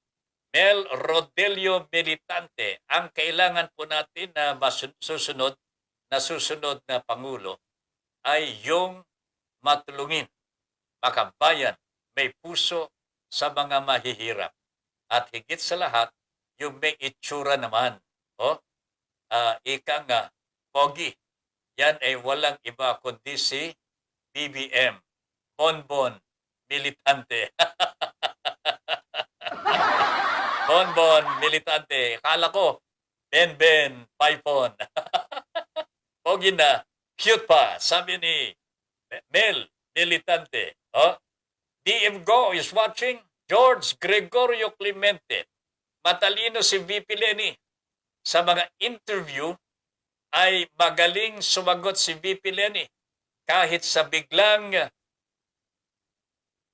Mel Rodelio Militante. Ang kailangan po natin na susunod na Pangulo ay yung matulungin. Makabayan, may puso sa mga mahihirap. At higit sa lahat, yung may itsura naman. Ika nga, pogi. Yan ay walang iba kundi si BBM, Bonbon Militante. Bonbon Militante. Akala ko, Ben Paipon. Pogi na, cute pa, sabi ni Mel Militante. DM Go is watching. George Gregorio Clemente. Matalino si VP Lenny. Sa mga interview, ay magaling sumagot si VP Lenny kahit sa biglang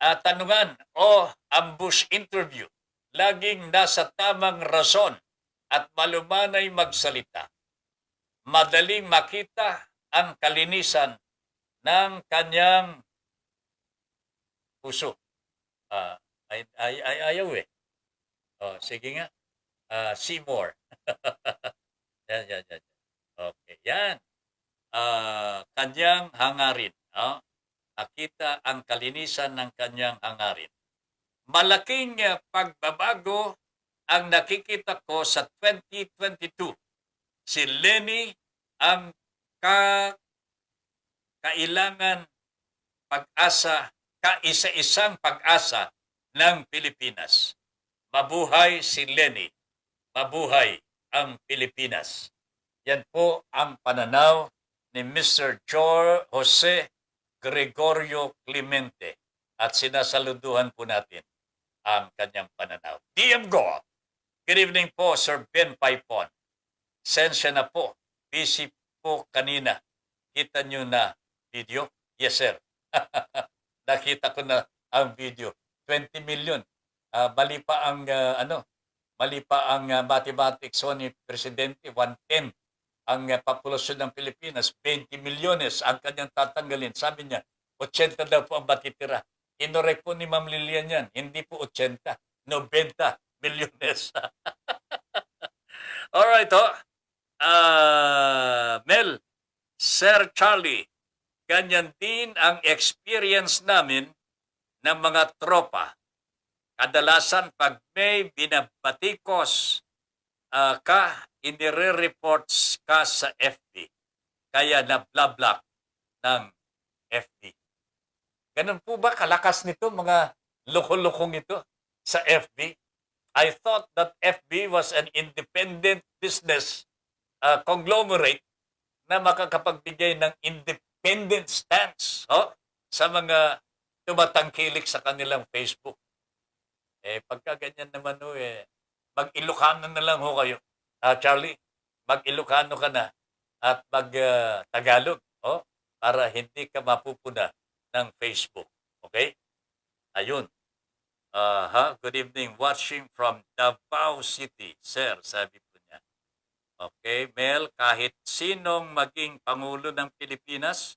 tanungan o ambush interview. Laging nasa tamang rason at malumanay magsalita. Madaling makita ang kalinisan ng kanyang puso. Ayaw eh. Sige nga. Seymour. Yan. Okay, yan. Kanyang hangarin. Nakita ang kalinisan ng kanyang hangarin. Malaking pagbabago ang nakikita ko sa 2022. Si Lenny ang kailangan pag-asa, kaisa-isang pag-asa ng Pilipinas. Mabuhay si Lenny. Mabuhay ang Pilipinas. Yan po ang pananaw ni Mr. Jose Gregorio Clemente. At sinasaluduhan po natin ang kanyang pananaw. DM Go. Good evening po, Sir Ben Paipon. Sensya na po. Busy po kanina. Kita nyo na video? Yes, sir. Nakita ko na ang video. 20 million. Mali pa ang mathematics ni Presidente, 110 ang populasyon ng Pilipinas, 20 milyones ang kanyang tatanggalin. Sabi niya, 80 daw po ang matitira. Inorek po ni Ma'am Lilian yan. Hindi po 80, 90 milyones. Alright, Mel, Sir Charlie, ganyan din ang experience namin ng mga tropa. Kadalasan pag may binabatikos inire-reports ka sa FB. Kaya na-block ng FB. Ganun po ba kalakas nito, mga loko-lokong ito sa FB? I thought that FB was an independent business conglomerate na makakapagbigay ng independent stance sa mga tumatangkilik sa kanilang Facebook. Pagka ganyan naman mag-Ilocano na lang kayo. Charlie, mag-Ilocano ka na at mag-Tagalog para hindi ka mapupuna ng Facebook. Okay? Ayun. Good evening. Watching from Davao City. Sir, sabi po niya. Okay, Mel, kahit sinong maging Pangulo ng Pilipinas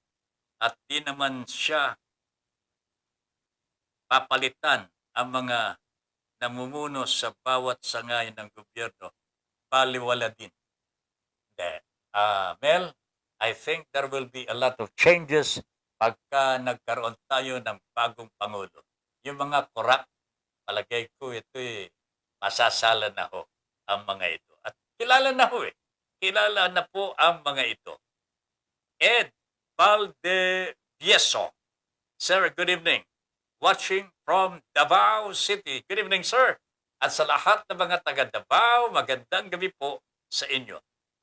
at di naman siya papalitan ang mga namumuno sa bawat sangay ng gobyerno, baliwala din. Mel, I think there will be a lot of changes pagka nagkaroon tayo ng bagong Pangulo. Yung mga corrupt, palagay ko masasala na ang mga ito. At kilala na Kilala na po ang mga ito. Ed Valdevieso. Sir, good evening. Watching from Davao City. Good evening, sir. At sa lahat ng mga taga Davao, magandang gabi po sa inyo.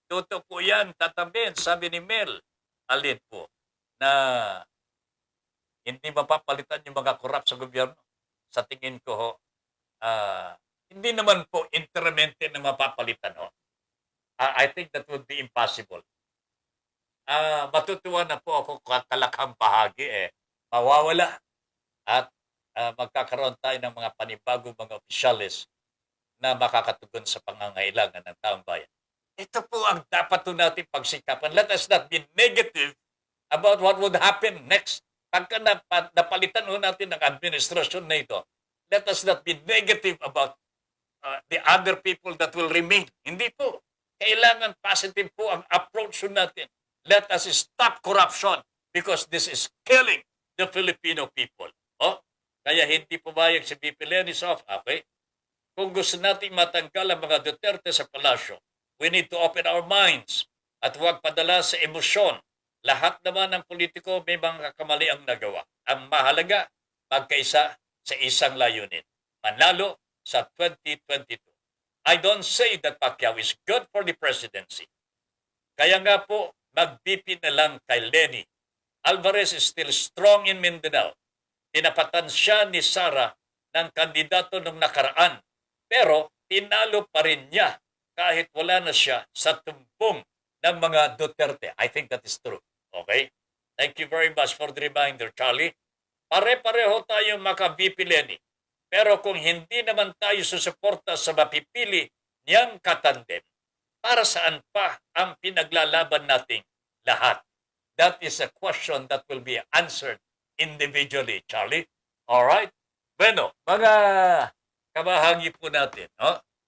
Totoo po yan, tatabin, sabi ni Mel. Alin po, na hindi mapapalitan yung mga korap sa gobyerno. Sa tingin ko, hindi naman po interamente na mapapalitan. I think that would be impossible. Matutuwa na po ako kalakang bahagi mawawala at magkakaroon tayo ng mga panibagong mga opisyalis na makakatugon sa pangangailangan ng taong bayan. Ito po ang dapat natin pagsikapan. Let us not be negative about what would happen next. Pagka napalitan natin ng administrasyon na ito, let us not be negative about the other people that will remain. Hindi po. Kailangan positive po ang approach natin. Let us stop corruption because this is killing the Filipino people. Kaya hindi pumayag si VP Lenisov. Okay? Kung gusto natin matanggal ang mga Duterte sa palasyo, we need to open our minds at huwag padala sa emosyon. Lahat naman ng politiko may mga kamali ang nagawa. Ang mahalaga, magkaisa sa isang layunin. Manalo sa 2022. I don't say that Pacquiao is good for the presidency. Kaya nga po, mag-BP na lang kay Leni. Alvarez is still strong in Mindanao. Tinapatan siya ni Sara ng kandidato nung nakaraan. Pero tinalo pa rin niya kahit wala na siya sa tumbong ng mga Duterte. I think that is true. Okay? Thank you very much for the reminder, Charlie. Pare-pareho tayo maka-VP Leni. Pero kung hindi naman tayo susuporta sa mapipili niyang katandem, para saan pa ang pinaglalaban nating lahat? That is a question that will be answered individually, Charlie. Alright? Bueno, mga kabahagi po natin,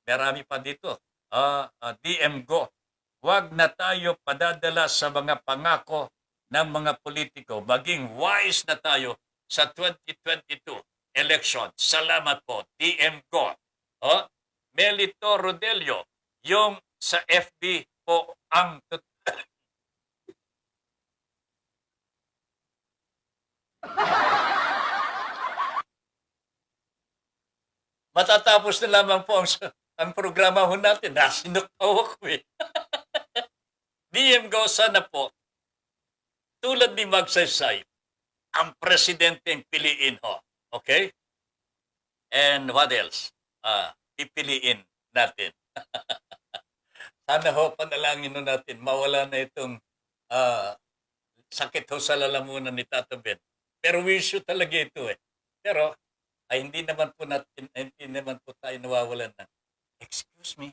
marami pa dito. DM Go, huwag na tayo padadala sa mga pangako ng mga politiko. Maging wise na tayo sa 2022 election. Salamat po, DM Go. Melito Rodelio, yung sa FB po ang matatapos na lamang po ang programa ho natin. Nasinuktaw ako DM Go, sana po, tulad ni Magsaysay, ang presidente ang piliin ho. Okay? And what else? Pipiliin natin. Sana ho, panalangin natin, mawala na itong sakit ho sa lalamunan ni Tato Ben. perwisyo talaga ito eh. Pero, ay hindi naman po tayo nawawalan ng, excuse me.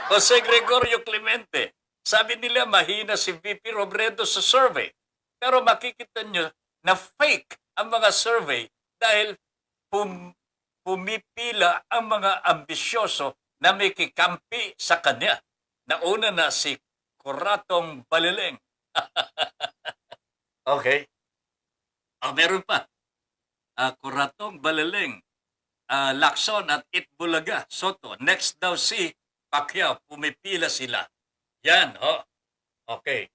Jose Gregorio Clemente, sabi nila mahina si VP Robredo sa survey. Pero makikita nyo na fake ang mga survey dahil pumipila ang mga ambisyoso na may kikampi sa kanya. Nauna na si Kuratong Balileng. Okay. Meron pa. Kuratong Balileng, Lacson at Itbulaga, Soto. Next daw si Pacquiao, pumipila sila. Yan, Okay.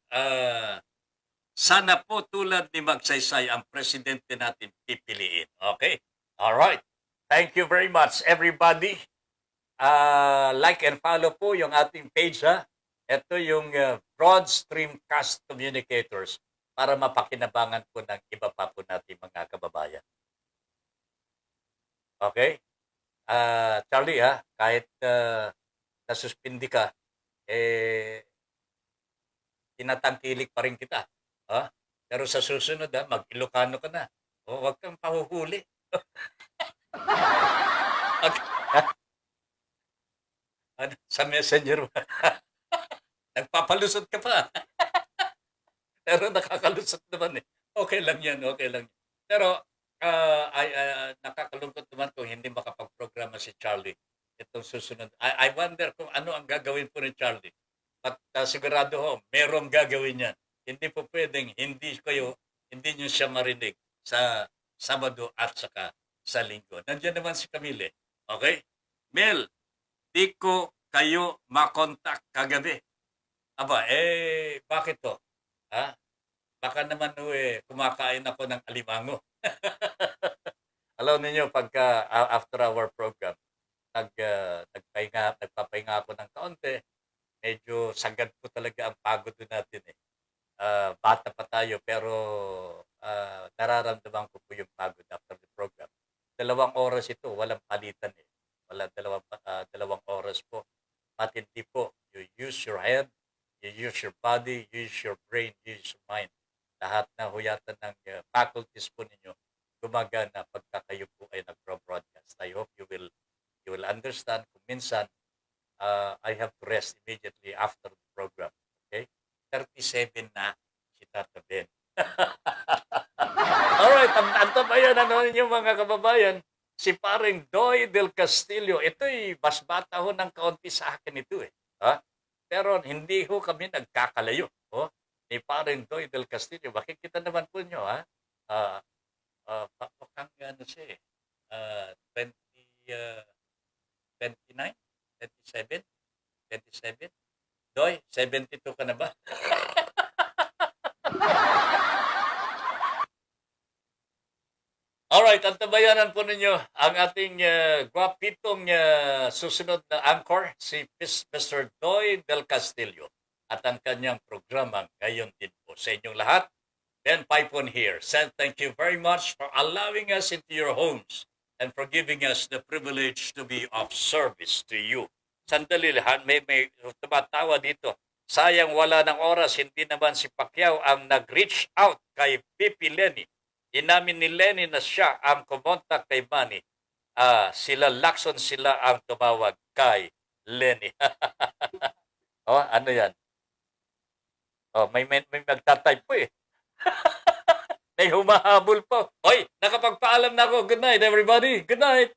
Sana po tulad ni Magsaysay ang presidente natin pipiliin. Okay? Alright. Thank you very much, everybody. Like and follow po yung ating page, ha? Ito yung Broad Streamcast Communicators para mapakinabangan po ng iba pa po natin mga kababayan. Okay? Charlie, ha? Kahit nasuspindi ka, tinatangkilik pa rin kita. Ha? Pero sa susunod, mag-Ilocano ka na. Huwag kang pahuhuli. Sa messenger mo. Nagpapalusot ka pa. Pero nakakalusot naman eh. Okay lang yan. Pero nakakalungkot naman kung hindi makapag-programa si Charlie itong susunod. I wonder kung ano ang gagawin po ni Charlie. At sigurado ho, merong gagawin yan. Hindi po pwedeng hindi nyo siya marinig sa Sabado at saka sa Linggo. Nandiyan naman si Camille. Okay? Mel, di ko kayo makontak kagabi. Aba, bakit to? Ha? Baka naman kumakain ako ng alimango. Alam niyo pagka after our program, nagpapahinga ako ng kaunti. Medyo sagad po talaga ang pagod natin eh. Bata pa tayo pero nararamdaman ko po yung pagod after the program. 2 oras ito, walang palitan eh. Dalawang oras po. Matindi po. You use your head, you use your body, you use your brain, you use your mind. Lahat na huyatan ng faculties po ninyo gumagana pagka kayo po ay nagpro-broadcast. I hope you will understand kung minsan I have to rest immediately after the program. Okay? 37 na si Tata Ben. Alright, ang tabayan ninyo mga kababayan, si paring Doy del Castillo, ito'y mas bata ho ng kaunti sa akin ito eh. Ha? Pero hindi ho kami nagkakalayo. Ni paring Doy del Castillo, makikita naman po nyo ha. Mukhang ano siya eh. 29? 27? 27? Doy, 72 ka na ba? Alright, antabayanan po ninyo ang ating gwapitong susunod na anchor, si Mr. Doy del Castillo at ang kanyang programa ngayon din po sa inyong lahat. Ben Pipon here. Said thank you very much for allowing us into your homes and for giving us the privilege to be of service to you. Sandali lahat, may tumatawa dito. Sayang wala ng oras, hindi naman si Pacquiao ang nag-reach out kay Pipi Lenny. Inamin ni Lenny na siya ang kumontak kay Manny. Sila Lacson sila ang tumawag kay Lenny. Ano yan? May magtatype po eh. May humahabol po. Hoy, nakapagpaalam na ako. Good night, everybody. Good night.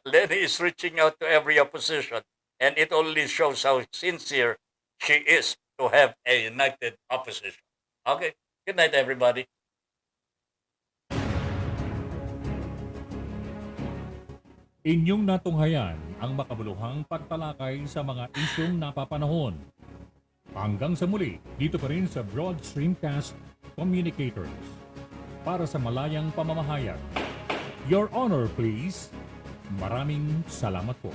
Lenny is reaching out to every opposition, and it only shows how sincere she is to have a united opposition. Okay. Good night, everybody. Inyong natunghayan ang makabuluhang pagtalakay sa mga isyong napapanahon. Hanggang sa muli, dito pa rin sa Broad Streamcast Communicators. Para sa malayang pamamahayag. Your Honor, please. Maraming salamat po.